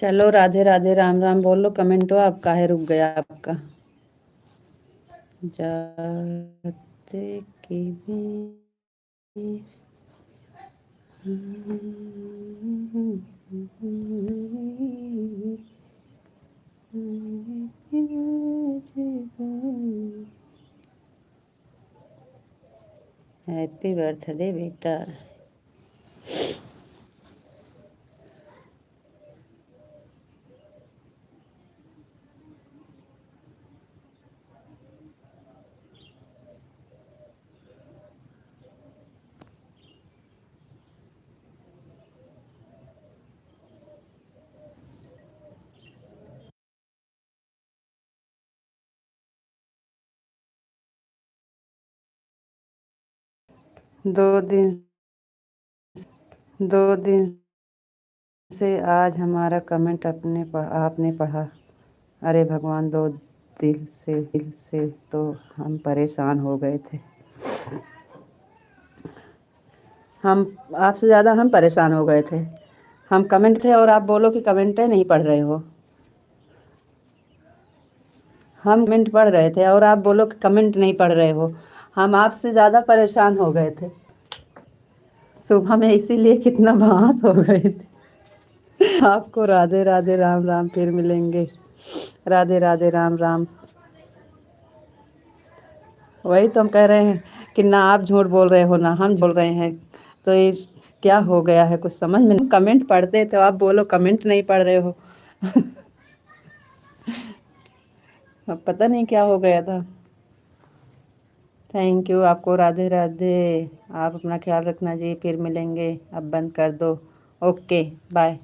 चलो राधे राधे, राम राम बोलो। कमेंट हो आप, काहे रुक गया आपका। जाते की बीच बर्थडे बेटा। दो दिन 2 दिन से आज हमारा कमेंट आपने पढ़ा। अरे भगवान, 2 दिन से तो हम परेशान हो गए थे। हम आपसे ज़्यादा हम परेशान हो गए थे। हम कमेंट थे और आप बोलो कि कमेंटें नहीं पढ़ रहे हो। हम कमेंट पढ़ रहे थे और आप बोलो कि कमेंट नहीं पढ़ रहे हो। हम आपसे ज़्यादा परेशान हो गए थे। सुबह में इसीलिए कितना बहस हो गए थे। आपको राधे राधे, राम राम, फिर मिलेंगे। राधे राधे, राम राम। वही तो हम कह रहे हैं कि ना आप झूठ बोल रहे हो ना हम बोल रहे हैं, तो ये क्या हो गया है, कुछ समझ में नहीं। कमेंट पढ़ते तो आप बोलो कमेंट नहीं पढ़ रहे हो। अब पता नहीं क्या हो गया था। थैंक यू आपको, राधे राधे। आप अपना ख्याल रखना जी, फिर मिलेंगे। अब बंद कर दो। Okay bye.